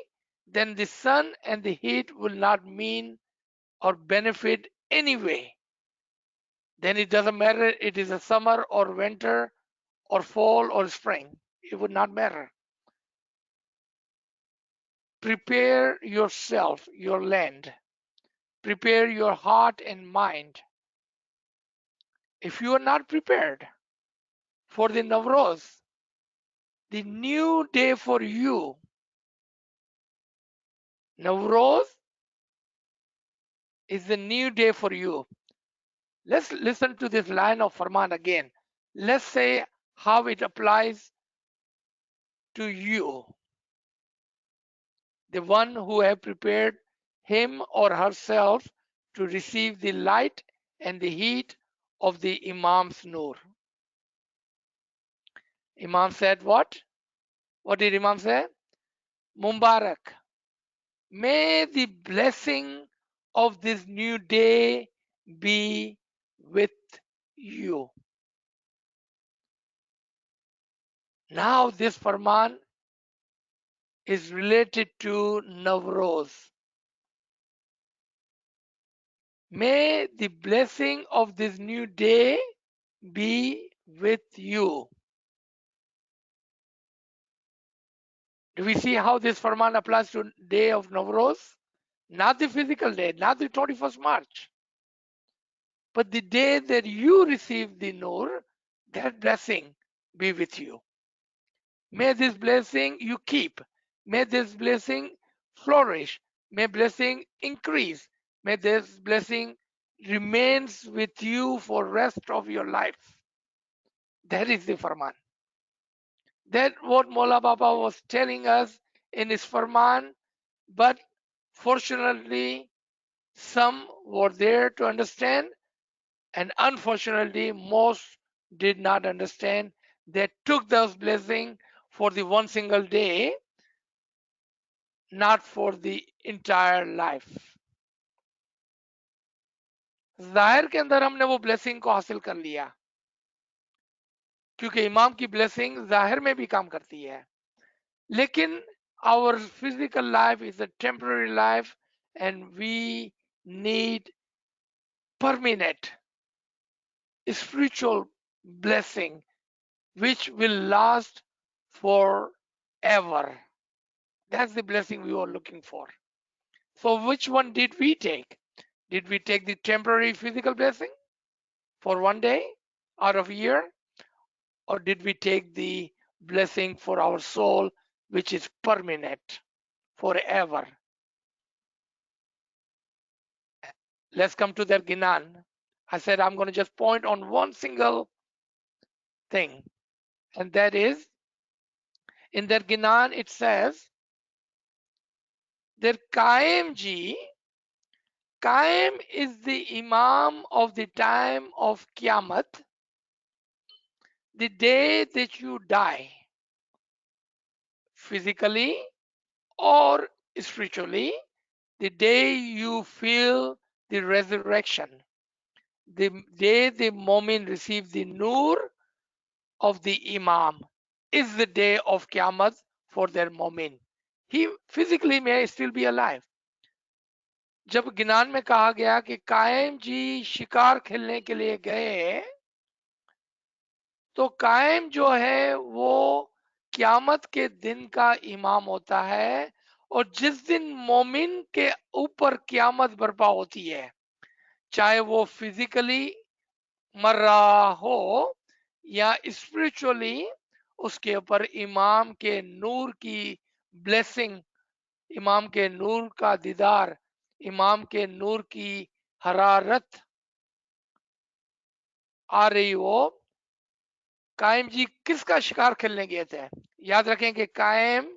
C: then the sun and the heat will not mean or benefit anyway. Then it doesn't matter it is a summer or winter or fall or spring. It would not matter. Prepare yourself, your land. Prepare your heart and mind. If you are not prepared for the Navroz, the new day for you, Navroz is the new day for you. Let's listen to this line of Farman again. Let's say how it applies to you, the one who have prepared him or herself to receive the light and the heat of the Imam's Nur. Imam said what? What did Imam say? Mubarak. May the blessing of this new day be with you. Now this Farman is related to Navroz. May the blessing of this new day be with you. Do we see how this Farman applies to day of Navroz? Not the physical day, not the 21st March, but the day that you receive the Nur, that blessing be with you. May this blessing you keep. May this blessing flourish. May blessing increase. May this blessing remains with you for rest of your life. That is the Farman. That what Mola Baba was telling us in his Farman, but fortunately some were there to understand and unfortunately most did not understand. They took those blessings for the one single day, not for the entire life. जाहिर के अंदर हमने वो blessing को हासिल कर लिया, क्योंकि इमाम की ब्लेसिंग जाहिर में भी काम करती है, लेकिन our physical life is a temporary life and we need permanent spiritual blessing which will last forever. That's the blessing we were looking for. So which one did we take? Did we take the temporary physical blessing for one day out of a year? Or did we take the blessing for our soul, which is permanent, forever? Let's come to that Ginan. I said I'm going to just point on one single thing, and that is in that Ginan it says that Qaim ji, Qaim is the Imam of the time of Qiyamah, the day that you die, physically or spiritually, the day you feel the resurrection, the day the Mu'min receives the Nur of the Imam is the day of Qiyamah for their Mu'min. He physically may still be alive. जब गिनान में कहा गया कि कायम जी शिकार खेलने के लिए गए, तो कायम जो है वो क़यामत के दिन का इमाम होता है, और जिस दिन मोमिन के ऊपर क़यामत बर्पा होती है, चाहे वो फिजिकली मर रहा हो या स्पिरिचुअली, उसके ऊपर इमाम के नूर की ब्लेसिंग, इमाम के नूर का दीदार, इमाम के नूर की हरारत आ रही हो। कायम जी किसका शिकार खेलने गए थे? याद रखें कि कायम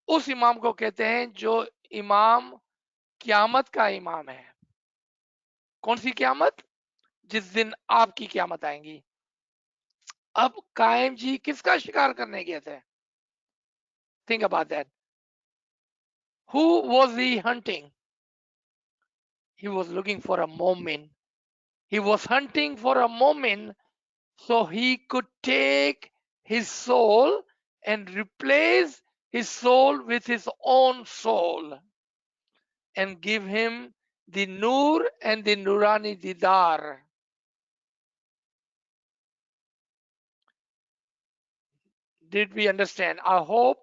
C: उस इमाम को कहते हैं जो इमाम क़यामत का इमाम है। कौन सी क़यामत? जिस दिन आपकी क़यामत आएगी। अब कायम जी किसका शिकार करने गए थे? Think about that. Who was he hunting? He was looking for a moment. He was hunting for a moment so he could take his soul and replace his soul with his own soul and give him the Nur and the Nurani Didar. Did we understand? I hope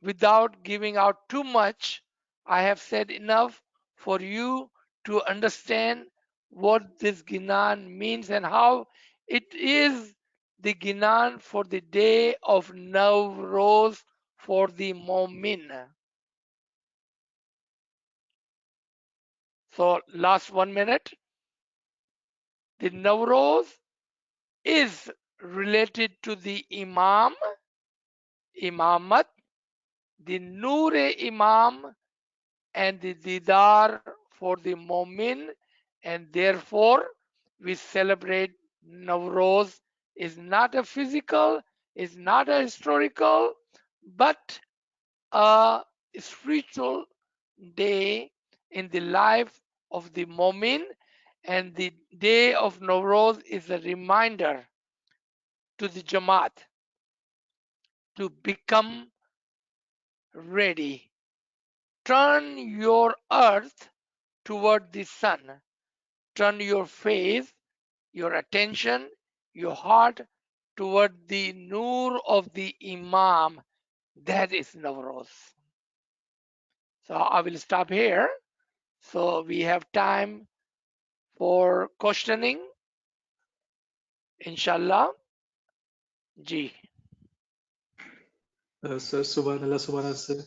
C: without giving out too much, I have said enough for you to understand what this Ginan means and how it is the Ginan for the day of Naroz for the Mu'min. So last 1 minute. The Naroz is related to the Imam, Imamat, the Noor-e-Imam, and the Didar for the Mu'min, and therefore we celebrate Naroz. Is not a physical, is not a historical, but a spiritual day in the life of the Mu'min, and the day of Naroz is a reminder to the Jamaat to become ready. Turn your earth toward the sun. Turn your face, your attention, your heart toward the Nur of the Imam. That is Naroz. So I will stop here. So we have time for questioning. Inshallah. Ji.
E: Sir, Subhanallah, Subhanallah, sir.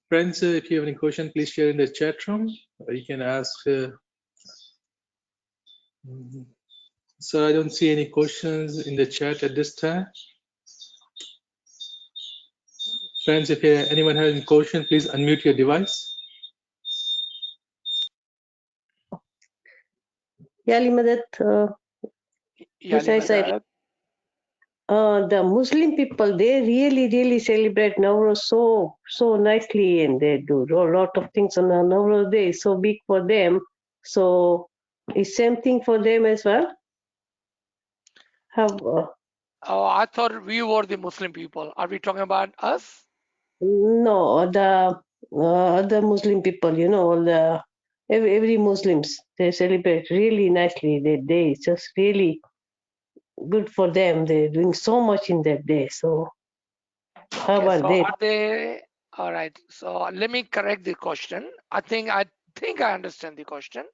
E: Friends, if you have any question, please share in the chat room. You can ask. Sir, I don't see any questions in the chat at this time. Friends, if anyone has any question, please unmute your device.
D: يا لي مدد
C: Ya
D: Yes, I said.
C: Madad.
D: the Muslim people, they really celebrate Naroz so nicely, and they do a lot of things on the Naroz day. It's so big for them. So is same thing for them as well? Have
C: Oh, I thought we were the Muslim people. Are we talking about us?
D: no, the Muslim people, all the every Muslims, they celebrate really nicely that day. It's just really good for them. They're doing so much in that day. So how
C: Okay,
D: about
C: so
D: they?
C: are they all right? So let me correct the question. I think I understand the question.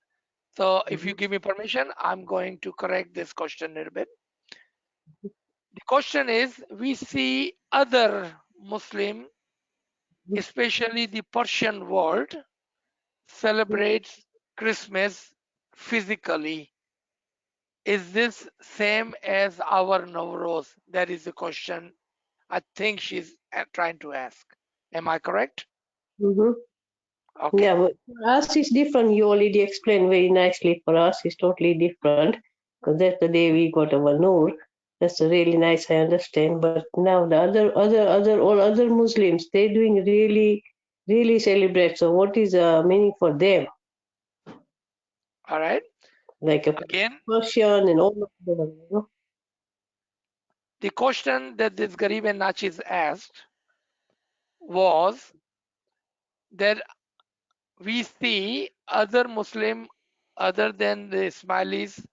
C: So if you give me permission, I'm going to correct this question a little bit. The question is, we see other Muslim, especially the Persian world, celebrates Christmas physically. Is this same as our Nowruz? That is the question I think she's trying to ask. Am I correct?
D: Mm-hmm.
C: Okay.
D: Yeah, but for us it's different. You already explained very nicely. For us, it's totally different because that's the day we got our Noor. That's really nice. I understand. But now the all other Muslims, they doing really celebrate. So what is the meaning for them?
C: All right.
D: Like a
C: Again,
D: Persian and all of them.
C: the question that this Garib and Nachis asked was that we see other Muslim other than the Ismailis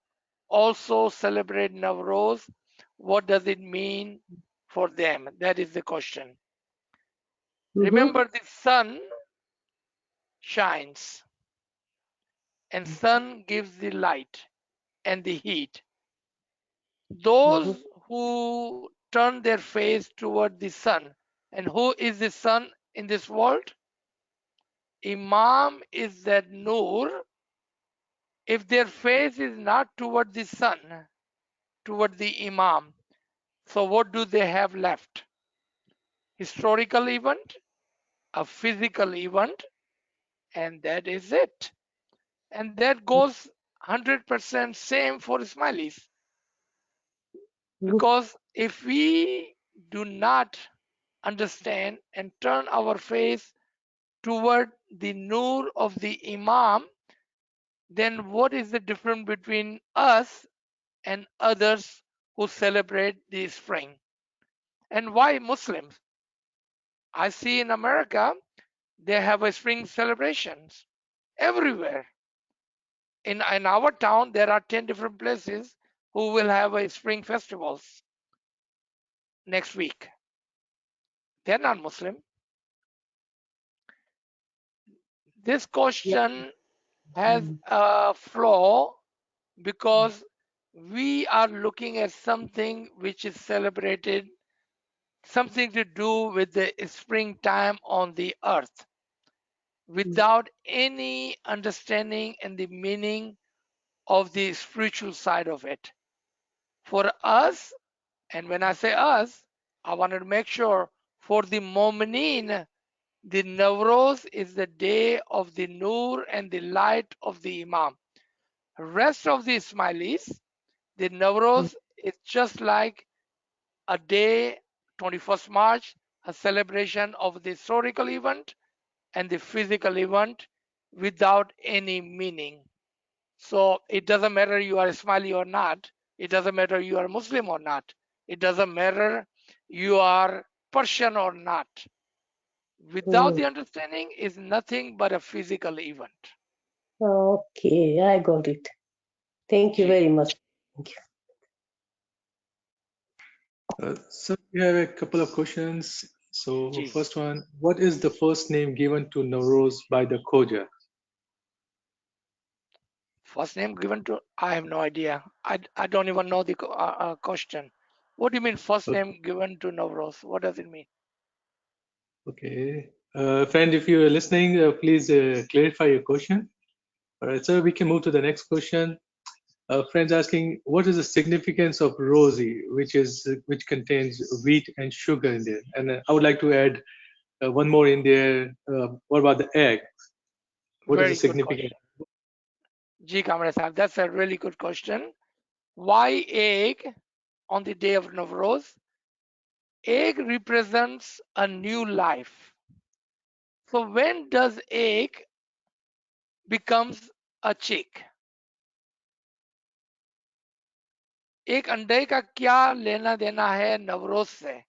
C: also celebrate Nowruz. What does it mean for them? That is the question.
D: Mm-hmm.
C: Remember, the sun shines and sun gives the light and the heat.
D: Mm-hmm.
C: Those who turn their face toward the sun, and who is the sun in this world? Imam is that Noor. If their face is not toward the sun, toward the Imam, so what do they have left? Historical event, a physical event, and that is it. And that goes 100% same for Ismailis. Because if we do not understand and turn our face toward the Noor of the Imam, then what is the difference between us and others who celebrate the spring? And why Muslims? I see in America they have a spring celebrations everywhere. In our town there are 10 different places who will have a spring festivals next week. They're not Muslim. This
D: Yeah.
C: question has a flaw because we are looking at something which is celebrated, something to do with the springtime on the earth, without any understanding and the meaning of the spiritual side of it. For us, and when I say us, I wanted to make sure for the Mu'mineen, the Navroz is the day of the Noor and the light of the Imam. Rest of the Ismailis, the Navroz is just like a day, 21st March, a celebration of the historical event and the physical event without any meaning. So it doesn't matter you are Ismaili or not. It doesn't matter you are Muslim or not. It doesn't matter you are Persian or not. Without
D: Mm.
C: the understanding is nothing but a physical event.
D: Okay, I got it. Thank you
C: Ji.
D: very much. Thank you.
E: So we have a couple of questions. So
C: Ji.
E: first one, what is the first name given to Naroz by the Khoja?
C: First name given to, I have no idea. I don't even know the question. What do you mean first
E: Okay.
C: name given to Navroz? What does it mean?
E: Okay. Friend, if you are listening, please clarify your question. All right, so we can move to the next question. Friends asking, what is the significance of rosy, which contains wheat and sugar in there? And I would like to add one more in there. What about the egg? What is the
C: Very good
E: significance?
C: question. Ji Kamra Sahib, that's a really good question. Why egg? on the day of Naroz. Egg represents a new life. So when does egg becomes a chick? एक अंडे का क्या लेना देना है नवरोज से?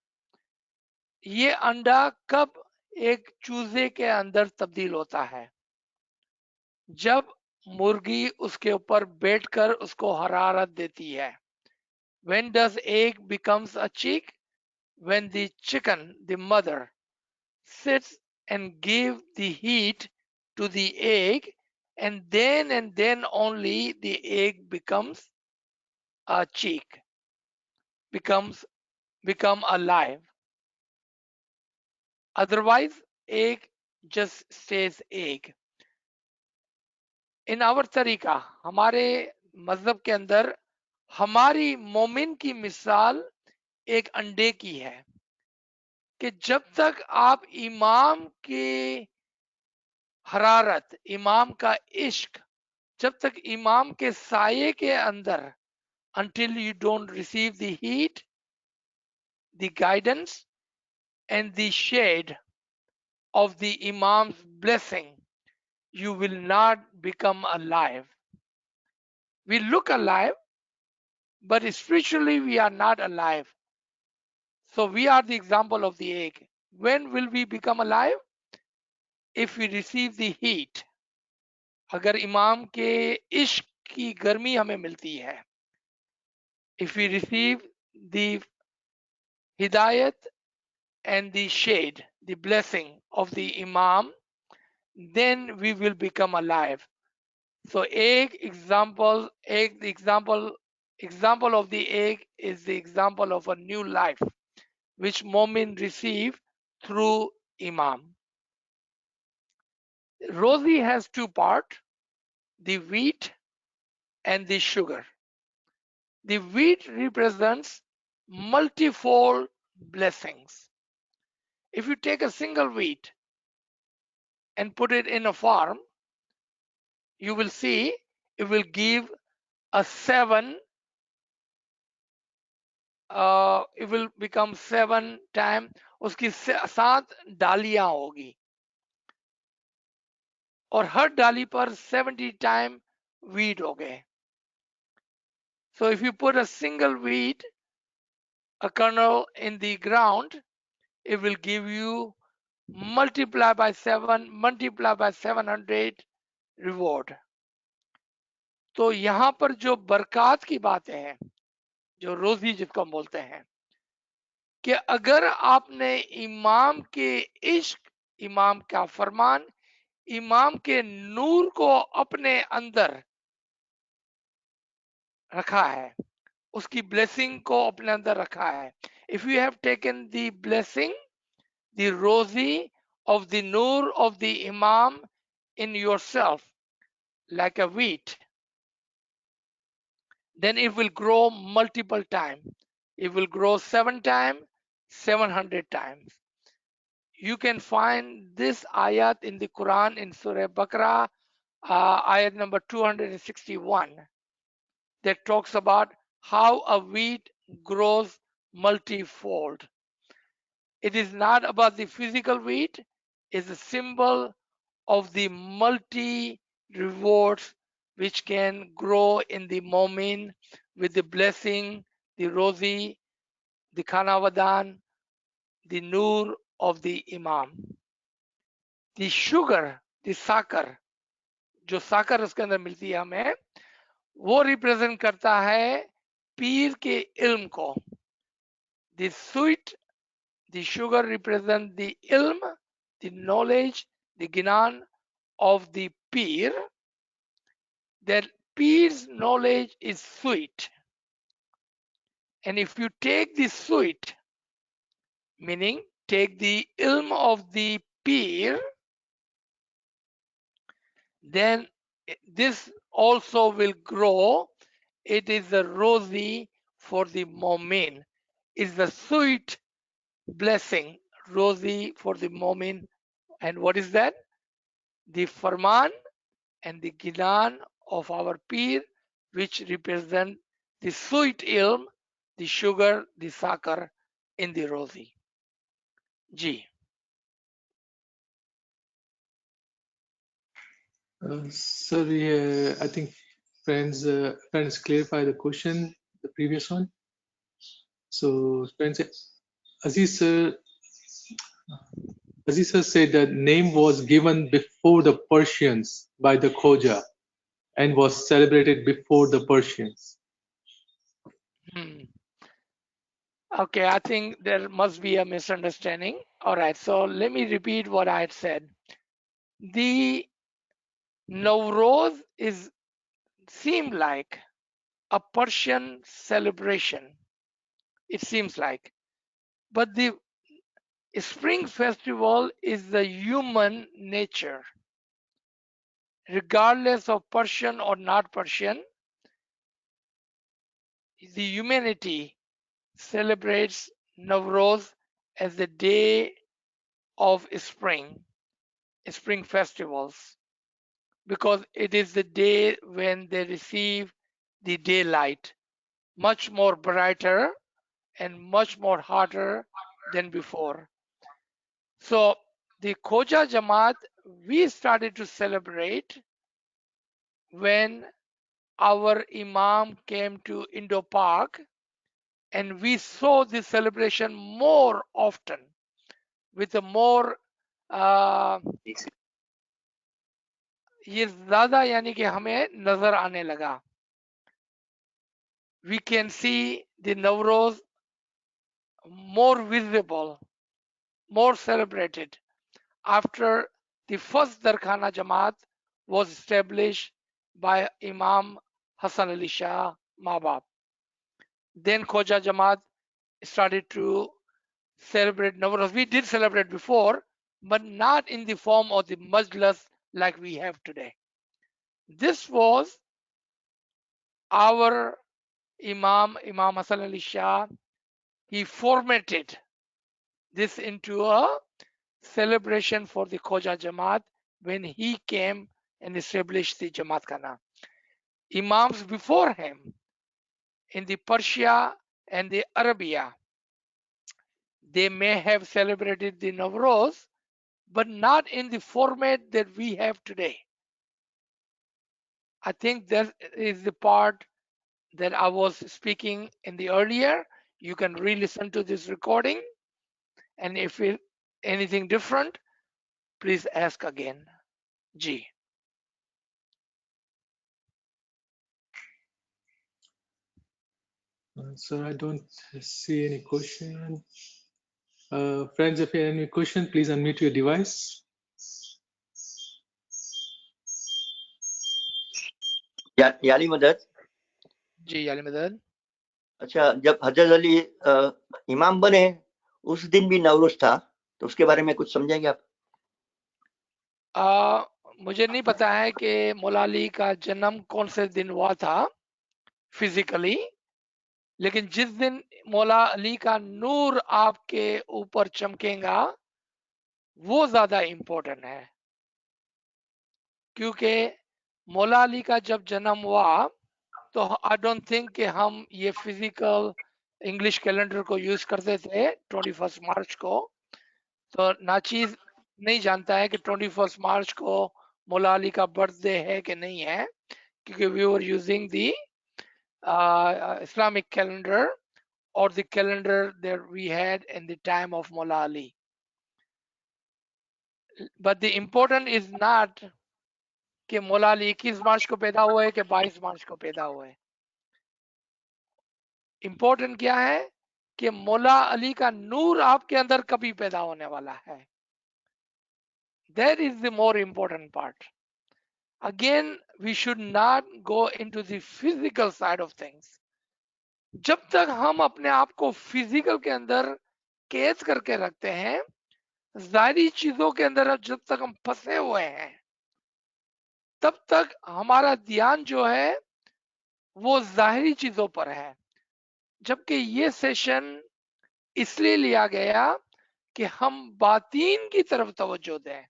C: ये अंडा कब एक चूजे के अंदर तब्दील होता है? जब मुर्गी उसके ऊपर बैठकर उसको हरारत देती है. When does egg becomes a chick? When the chicken, the mother, sits and give the heat to the egg, and then only the egg becomes a chick, become alive. Otherwise, egg just stays egg. In our तरीका, हमारे मजहब के अंदर हमारी मोमिन की मिसाल एक अंडे की है कि जब तक आप इमाम की हरारत, इमाम का इश्क, जब तक इमाम के साये के अंदर, until you don't receive the heat, the guidance and the shade of the imam's blessing, you will not become alive. We look alive, but spiritually we are not alive. So we are the example of the egg. When will we become alive? If we receive the heat. अगर इमाम के इश्क की गर्मी हमें मिलती है. If we receive the hidayat and the shade, the blessing of the imam, then we will become alive. So egg example, the example of the egg is the example of a new life which Momin receive through Imam. Rosy has two parts, the wheat and the sugar. The wheat represents multifold blessings. If you take a single wheat and put it in a farm, you will see it will give a it will become 7 times, उसकी 7 डालियां होगी और हर डाली पर 70 time wheat हो गए. So if you put a single wheat, a kernel in the ground, it will give you multiply by 7, multiply by 700 reward. तो यहाँ पर जो बरकत की बातें हैं, जो रोजी जिसको हम बोलते हैं, कि अगर आपने इमाम के इश्क, इमाम का फरमान, इमाम के नूर को अपने अंदर रखा है, उसकी ब्लेसिंग को अपने अंदर रखा है. If you have taken the blessing, the rosy of the nur of the imam in yourself like a wheat, then it will grow multiple times. It will grow 7 times, 700 times. You can find this ayat in the Quran in Surah Baqarah, ayat number 261, that talks about how a wheat grows multifold. It is not about the physical wheat, it's a symbol of the multi rewards which can grow in the Momin with the blessing, the Rozi, the Khanavadan, the Nur of the Imam. The sugar, the sakar, जो साकर उसके अंदर मिलती है हमें, वो represent करता है पीर के इल्म को. The sweet, the sugar represent the ilm, the knowledge, the gnan of the peer. That peer's knowledge is sweet. And if you take the sweet, meaning take the ilm of the peer, then this also will grow. It is the rosy for the Momin. It's the sweet blessing, rosy for the Momin. And what is that? The Farman and the Ginan of our Peer, which represent the sweet ilm the sugar, the sakar in the roti. Ji.
E: Sir, I think friends clarify the question, the previous one. So friends, Aziz sir said that name was given before the Persians by the Khoja and was celebrated before the Persians.
C: Okay, I think there must be a misunderstanding. All right, so let me repeat what I had said. The Naroz seemed like a Persian celebration. It seems like, but the Spring Festival is the human nature. Regardless of Persian or not Persian, the humanity celebrates Navroz as the day of spring festivals, because it is the day when they receive the daylight, much more brighter and much more hotter than before. So the Khoja Jamaat, we started to celebrate when our Imam came to Indo-Pak, and we saw this celebration more often with a more ये ज्यादा यानी कि हमें नजर आने लगा. We can see the Navroz more visible, more celebrated after the first Darkhana Jamaat was established by Imam Hassan Ali Shah Mabab. Then Khoja Jamaat started to celebrate Navroz. We did celebrate before, but not in the form of the majlis like we have today. This was our Imam Hassan Ali Shah. He formatted this into a celebration for the Khoja Jamaat when he came and established the Jamaat Khana. Imams before him in the Persia and the Arabia, they may have celebrated the Navroz, but not in the format that we have today. I think that is the part that I was speaking in the earlier. You can re-listen to this recording, and if it, anything different, please ask again. G.
E: Sir, I don't see any question. Friends, if you have any question, please unmute your device.
F: याली मदद
C: जी याली मदद.
F: अच्छा, जब हजरत अली इमाम बने उस दिन भी नवरोज था, तो उसके बारे में कुछ समझेंगे आप?
C: मुझे नहीं पता है कि मौला अली का जन्म कौन से दिन हुआ था फिजिकली, लेकिन जिस दिन मौला अली का नूर आपके ऊपर चमकेगा वो ज्यादा इम्पोर्टेंट है, क्योंकि मौला अली का जब जन्म हुआ तो आई डोंट थिंक कि हम ये फिजिकल इंग्लिश कैलेंडर को यूज करते थे 21 मार्च को. तो नाचीज नहीं जानता है कि 21 मार्च को मौला अली का बर्थडे है कि नहीं है, क्योंकि we were using the Islamic calendar or the calendar that we had in the time of Mawla Ali. But the important is not कि मौला अली 21 मार्च को पैदा हुए कि 22 मार्च को पैदा हुए. इंपॉर्टेंट क्या है कि मौला अली का नूर आपके अंदर कभी पैदा होने वाला है. That is the more important part. Again, we should not go into the physical side of things. जब तक हम अपने आप को फिजिकल के अंदर कैद करके रखते हैं, जाहिरी चीजों के अंदर जब तक हम फंसे हुए हैं, तब तक हमारा ध्यान जो है वो जाहिरी चीजों पर है. जबकि ये सेशन इसलिए लिया गया कि हम बातीन की तरफ तवज्जो दें.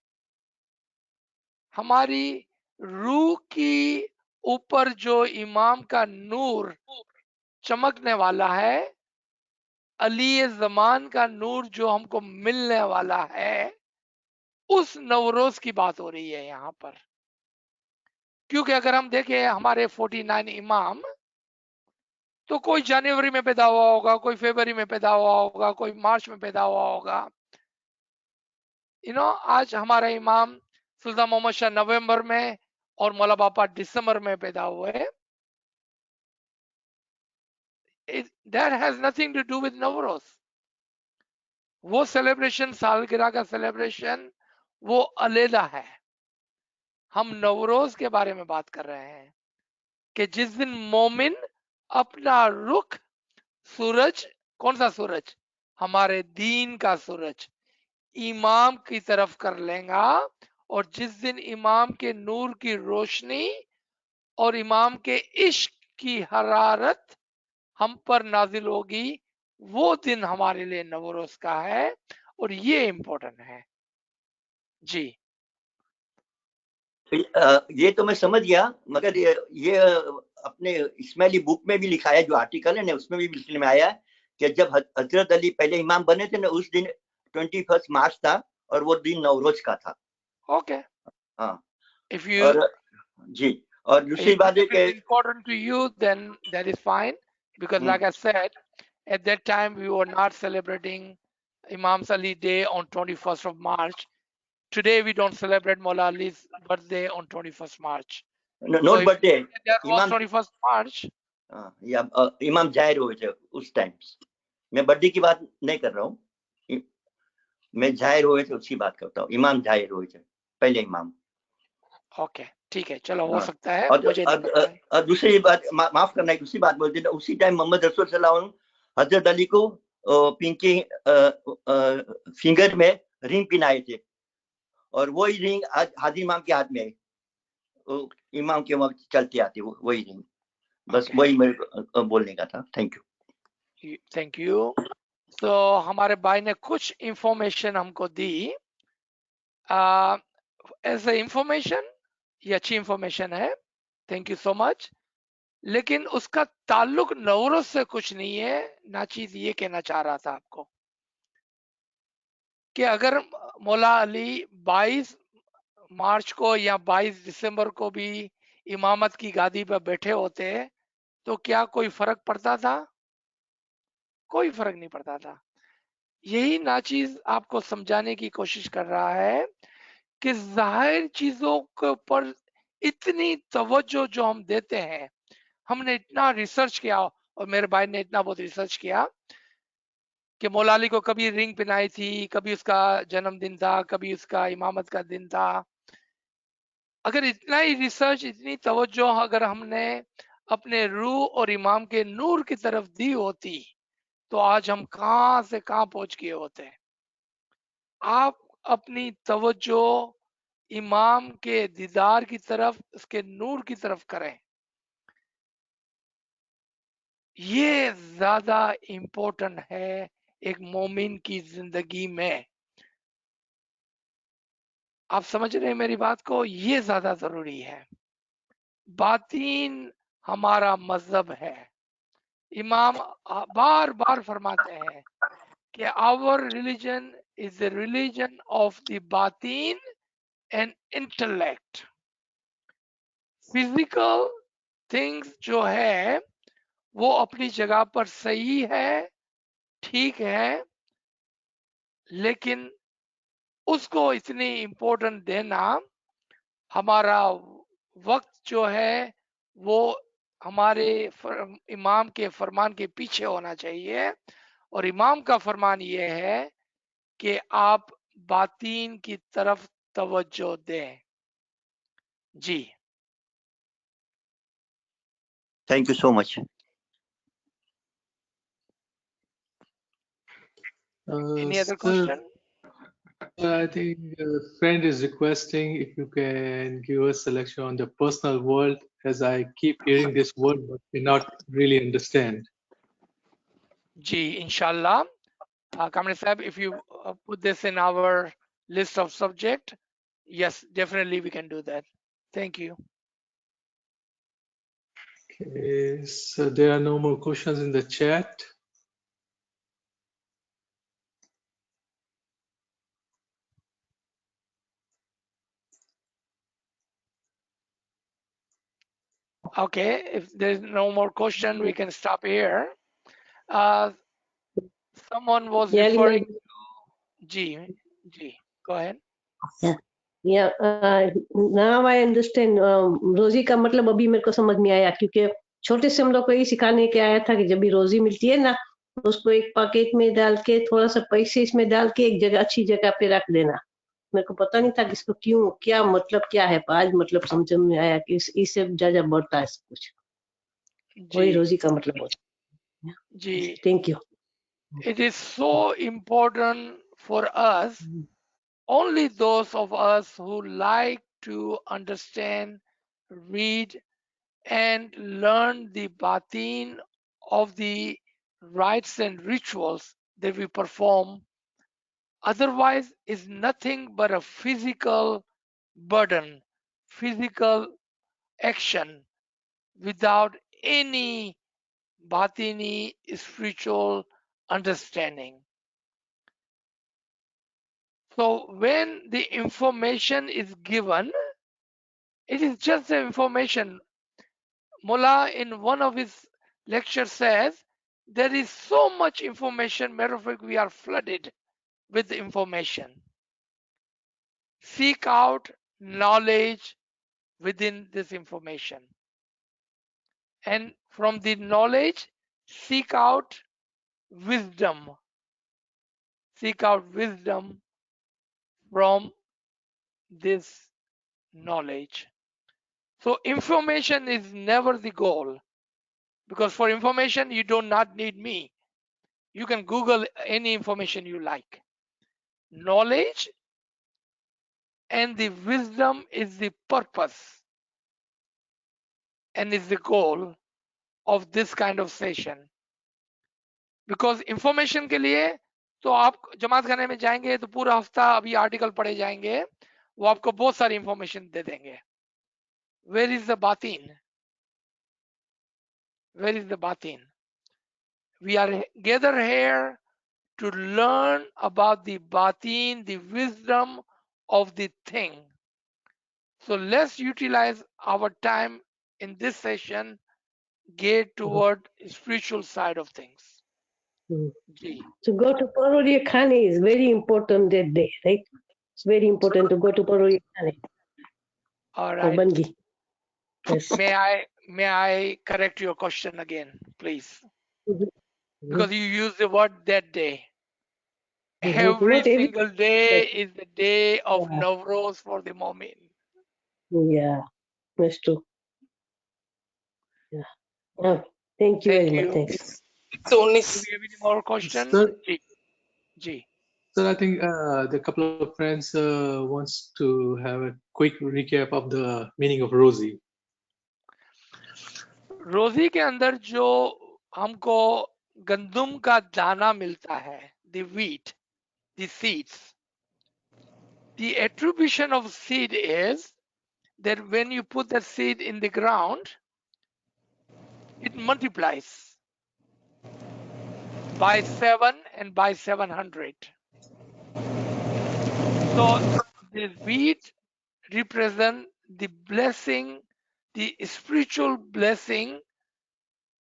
C: हमारी रूह की ऊपर जो इमाम का नूर चमकने वाला है अली ज़मान का नूर जो हमको मिलने वाला है, उस नवरोज की बात हो रही है यहाँ पर। क्योंकि अगर हम देखें हमारे 49 इमाम, तो कोई जनवरी में पैदा हुआ होगा, कोई फरवरी में पैदा हुआ होगा, कोई मार्च में पैदा हुआ होगा। आज हमारा इमाम सुल्तान मोहम्मद शाह नवंबर में और मौला बापा दिसंबर में पैदा हुए। That has nothing to do with Navroz. वो सेलिब्रेशन, सालगिरह का सेलिब्रेशन, वो अलग है। हम नवरोज के बारे में बात कर रहे हैं कि जिस दिन मोमिन अपना रुख सूरज, कौन सा सूरज? हमारे दीन का सूरज इमाम की तरफ कर लेगा, और जिस दिन इमाम के नूर की रोशनी और इमाम के इश्क की हरारत हम पर नाजिल होगी, वो दिन हमारे लिए नवरोज का है, और ये इम्पोर्टेंट है जी।
F: ये तो मैं समझ गया, मगर ये अपने इस्माइली बुक में भी लिखा है, जो आर्टिकल है ना, उसमें भी लिखने में आया है कि जब हजरत अली पहले इमाम बने थे ना, उस दिन 21 मार्च था और वो दिन नवरोज का था।
C: ओके,
F: हाँ,
C: इफ यू
F: और जी, और दूसरी बात है कि
C: important to you, then that is fine, because like I said, at that time we were not celebrating Imam Ali Day on 21st of March. Today we don't celebrate Maula Ali's birthday on 21st March.
F: Note birthday,
C: That was
F: इमाम
C: 21st March.
F: या इमाम जाहिर हुए थे उस time. मैं birthday की बात नहीं कर रहा हूँ, मैं जाहिर हुए थे उसकी बात करता हूँ। इमाम जाहिर हुए थे, पहले इमाम।
C: ओके, ठीक है, चलो, हो सकता है,
F: और
C: मुझे नहीं पता है।
F: दूसरी बात, माफ करना, एक दूसरी बात बोलते थे, उसी टाइम मोहम्मद रसूल सल्लल्लाहु अलैहि वसल्लम हजरत अली को पिंकी फिंगर में रिंग पिनाए थे, और वही रिंग आज हाजी इमाम के हाथ में है, इमाम के वक्त चलती आती वही रिंग। बस वही मेरे को बोलने का था। Thank you.
C: Thank you. तो हमारे भाई ने कुछ इंफॉर्मेशन हमको दी। एज ए इंफॉर्मेशन, ये अच्छी इंफॉर्मेशन है, थैंक यू सो मच, लेकिन उसका ताल्लुक नवरोज से कुछ नहीं है। नाचीज ये कहना चाह रहा था आपको कि अगर मौला अली 22 मार्च को या 22 दिसंबर को भी इमामत की गादी पर बैठे होते तो क्या कोई फर्क पड़ता था? कोई फर्क नहीं पड़ता था। यही नाचीज आपको समझाने की कोशिश कर रहा है कि जाहिर चीजों के ऊपर इतनी तवज्जो जो हम देते हैं, हमने इतना रिसर्च किया, और मेरे भाई ने इतना बहुत रिसर्च किया कि मौला अली को कभी रिंग पहनाई थी, कभी उसका जन्मदिन था, कभी उसका इमामत का दिन था। अगर इतना ही रिसर्च, इतनी तवज्जो अगर हमने अपने रूह और इमाम के नूर की तरफ दी होती, तो आज हम कहां से कहां पहुंच गए होते। आप अपनी तवज्जो इमाम के दीदार की तरफ, उसके नूर की तरफ करें, ये ज्यादा इम्पोर्टेंट है एक मोमिन की जिंदगी में। आप समझ रहे हैं मेरी बात को? ये ज्यादा जरूरी है। बातीन हमारा मजहब है। इमाम बार बार फरमाते हैं कि our religion is the religion of the बातीन एंड इंटेलेक्ट। फिजिकल थिंग्स जो है वो अपनी जगह पर सही है, ठीक है, लेकिन उसको इतनी इम्पोर्टेंट देना, हमारा वक्त जो है वो हमारे इमाम के फरमान के पीछे होना चाहिए। और इमाम का फरमान ये है कि आप बातीन की तरफ तवज्जो दें। जी,
F: thank you so much.
C: Any other
E: Sir,
C: question?
E: I think a friend is requesting if you can give us selection on the personal world, as I keep hearing this word but cannot really understand.
C: जी, इंशाल्लाह। Kamran Sahib, if you put this in our list of subject, yes, definitely we can do that. Thank you.
E: Okay, so there are no more questions in the chat.
C: Okay, if there's no more question, we can stop here. Someone was
D: Yeah,
C: referring to G. Go ahead.
D: Yeah, now I understand. रोजी का मतलब अभी मेरे को समझ में आया, क्योंकि छोटे से हम लोग को ये सिखाने के आया था कि जब भी रोजी मिलती है ना, उसको एक पैकेट में डाल के थोड़ा सा पैसे इसमें डाल के एक जगह अच्छी जगह पे रख देना। मेरे को पता नहीं था कि इसको क्यों, क्या मतलब क्या है, आज मतलब समझ में आया कि इससे ज्यादा बढ़ता है सब कुछ। वही
C: जी
D: रोजी का मतलब होता है।
C: जी,
D: thank you.
C: it is so important for us, only those of us who like to understand, read, and learn the batin of the rites and rituals that we perform. Otherwise, is nothing but a physical burden, physical action without any batini spiritual understanding. So when the information is given, it is just the information. Mullah in one of his lectures says there is so much information, matter of fact, we are flooded with information. Seek out knowledge within this information. And from the knowledge, seek out wisdom. Seek out wisdom from this knowledge. So information is never the goal, because for information you do not need me. You can Google any information you like. Knowledge and the wisdom is the purpose and is the goal of this kind of session. Because information के लिए तो आप जमात खाने में जाएंगे तो पूरा हफ्ता अभी आर्टिकल पढ़े जाएंगे, वो आपको बहुत सारी इंफॉर्मेशन दे देंगे. Where is the batin? Where is the batin? We are gathered here to learn about the batin, the wisdom of the thing. So let's utilize our time in this session geared toward spiritual side of things. Ji.
D: So go to Paroriya Khane is very important that day, right? It's very important to go to Paroriya Khane.
C: All
D: Or
C: right.
D: Bangi. Yes.
C: May I correct your question again, please?
D: Mhm.
C: Because you used the word that day.
D: Mhm.
C: Every
D: Not every.
C: single day is the day of
D: Yeah.
C: Naroz for the Mu'min.
D: Yeah, that's true. Yeah. Oh, thank you
C: Thank
D: very much.
C: you.
D: Thanks.
B: So only
C: Do we have any more questions?
E: Sir,
C: Ji.
E: sir, I think the couple of friends wants to have a quick recap of the meaning of Rosie.
C: रोजी के अंदर जो हमको गंदुम का दाना मिलता है, the wheat, the seeds. The attribution of seed is that when you put the seed in the ground, it multiplies by 7 and by 700. So the wheat represent the blessing, the spiritual blessing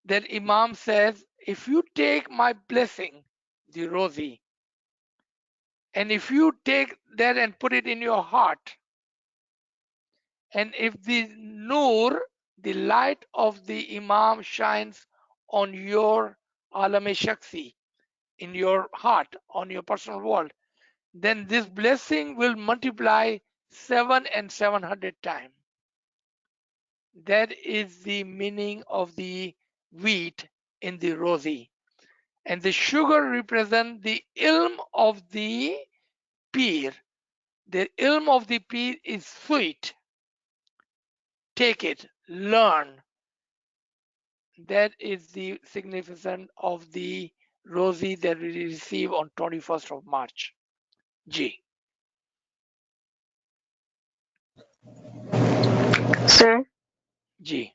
C: that Imam says, if you take my blessing, the Rozi, and if you take that and put it in your heart, and if the Nur, the light of the Imam shines on your Alam-e-Shaksi, in your heart, on your personal world, then this blessing will multiply 7 and 700 times. That is the meaning of the wheat in the Rozi. And the sugar represents the ilm of the peer. The ilm of the peer is sweet. Take it, learn. That is the significance of the Rozi that we receive on 21st of March. G.
G: Sir,
C: G.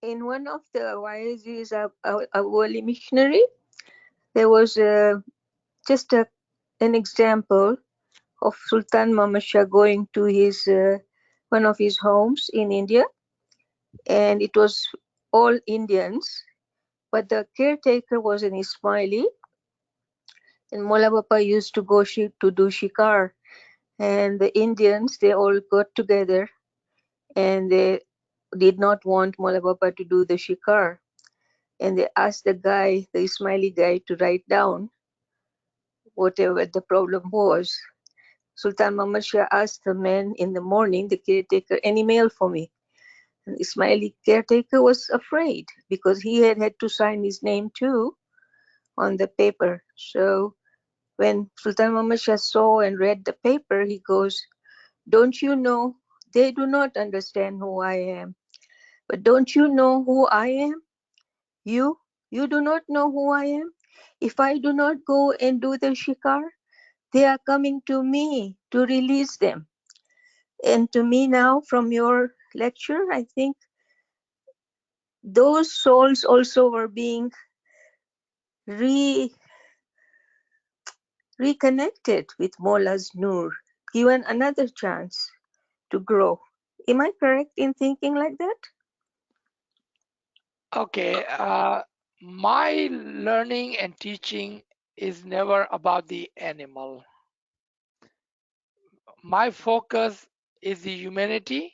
G: In one of the voyages of a worldly missionary, there was just an example of Sultan Muhammad Shah going to his one of his homes in India, and it was all Indians, but the caretaker was an Ismaili, and Mola Bapa used to go to do shikar, and the Indians, they all got together and they did not want Mola Bapa to do the shikar, and they asked the guy, the Ismaili guy, to write down whatever the problem was. Sultan Muhammad Shah asked the man in the morning, the caretaker, any mail for me? And Ismaili caretaker was afraid because he had to sign his name too on the paper. So when Sultan Muhammad Shah saw and read the paper, he goes, don't you know, they do not understand who I am. But don't you know who I am? You do not know who I am? If I do not go and do the shikar, they are coming to me to release them. And to me now, from your lecture, I think those souls also were being reconnected with Mola's Nur, given another chance to grow. Am I correct in thinking like that?
C: Okay, my learning and teaching is never about the animal. My focus is the humanity,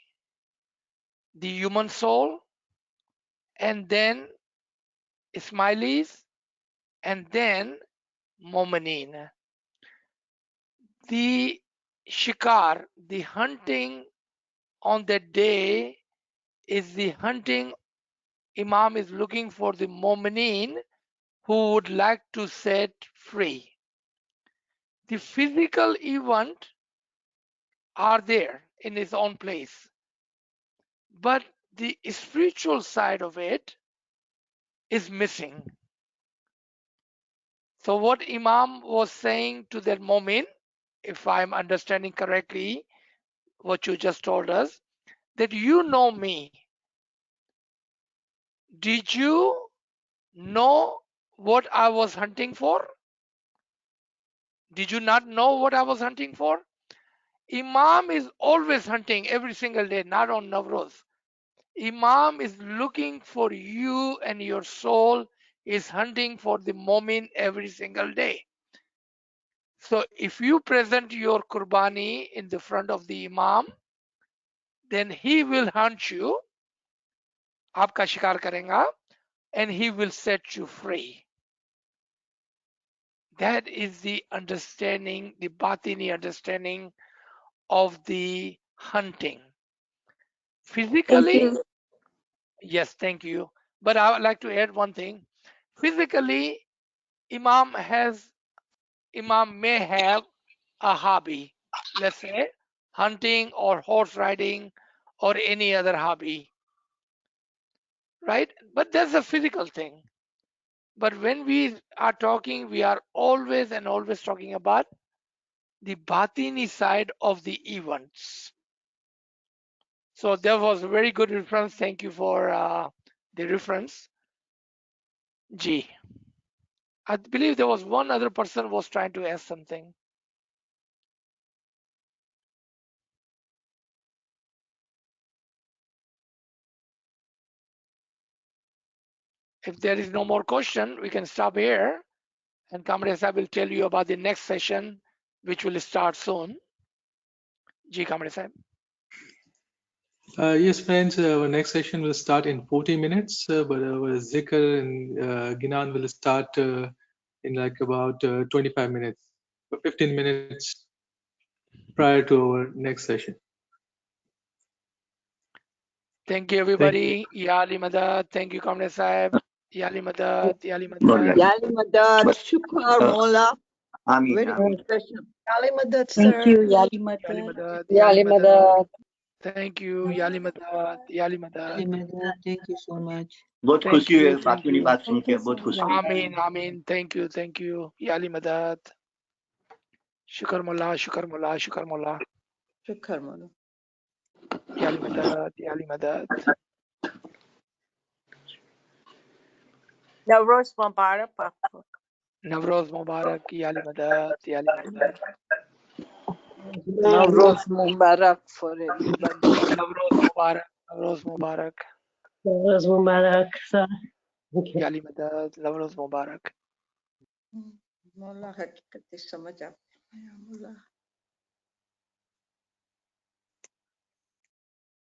C: the human soul, and then Ismailis, and then Momineen. The shikar, the hunting on that day is the hunting. Imam is looking for the Momineen who would like to set free. The physical event are there in its own place, but the spiritual side of it is missing. So what Imam was saying to that Momin, if I'm understanding correctly what you just told us, that you know me. Did you know what I was hunting for? Did you not know what I was hunting for? Imam is always hunting every single day, not on Naroz. Imam is looking for you, and your soul is hunting for the Momin every single day. So if you present your Qurbani in the front of the Imam, then he will hunt you, aapka shikar karenga, and he will set you free. That is the understanding, the Batini understanding of the hunting.
G: Thank
C: Physically,
G: you.
C: yes, thank you. But I would like to add one thing. Physically, Imam may have a hobby, let's say hunting or horse riding or any other hobby, right? But that's a physical thing. But when we are talking, we are always and always talking about the Batini side of the events. So that was a very good reference. Thank you for the reference. G. I believe there was one other person was trying to ask something. If there is no more question, we can stop here. And Kamre Sahib will tell you about the next session, which will start soon. Ji Kamre Sahib.
E: Yes, friends, our next session will start in 40 minutes, but our zikr and Ginan will start in like about 25 minutes, or 15 minutes prior to our next session.
C: Thank you, everybody. Ya Ali Madad. Thank you, Kamre Sahib. Ya Ali Madad. Ya Ali
F: All
C: Madad.
F: right.
H: Yali Madad, Shukar Mola.
F: Amin,
H: Very
F: amin.
H: good session. Yali Madad,
I: Thank
H: sir.
I: you, Yali
C: Ya Ali
I: Madad.
C: Madad.
A: Ya
C: Ya Ali
A: Ali
C: Madad.
A: Madad.
C: Thank you, Ya Ali Madad. Ya Ali Madad.
I: Yali Madad, thank you so much.
F: बहुत
C: Thank
F: खुशी हुई
C: you. Thank
F: बातों
C: you.
F: बात सुन के बहुत खुशी हुई
C: Amin. Amin. Thank you. Thank you. Ya Ali Madad. Shukar Mullah. Shukar Mullah. Shukar Mullah.
H: Shukar Mola.
C: Ya Ali Madad. Ya Ali Madad.
G: Naroz Mubarak.
C: Naroz Mubarak. Ya Ali Madad. Ya Ali Madad.
H: Naroz Mubarak for everybody.
C: Naroz Mubarak. Naroz Mubarak.
D: Naroz Mubarak, sir. Thank you.
C: Gali Madad. Naroz Mubarak.
H: मौला हकीकत समझ आ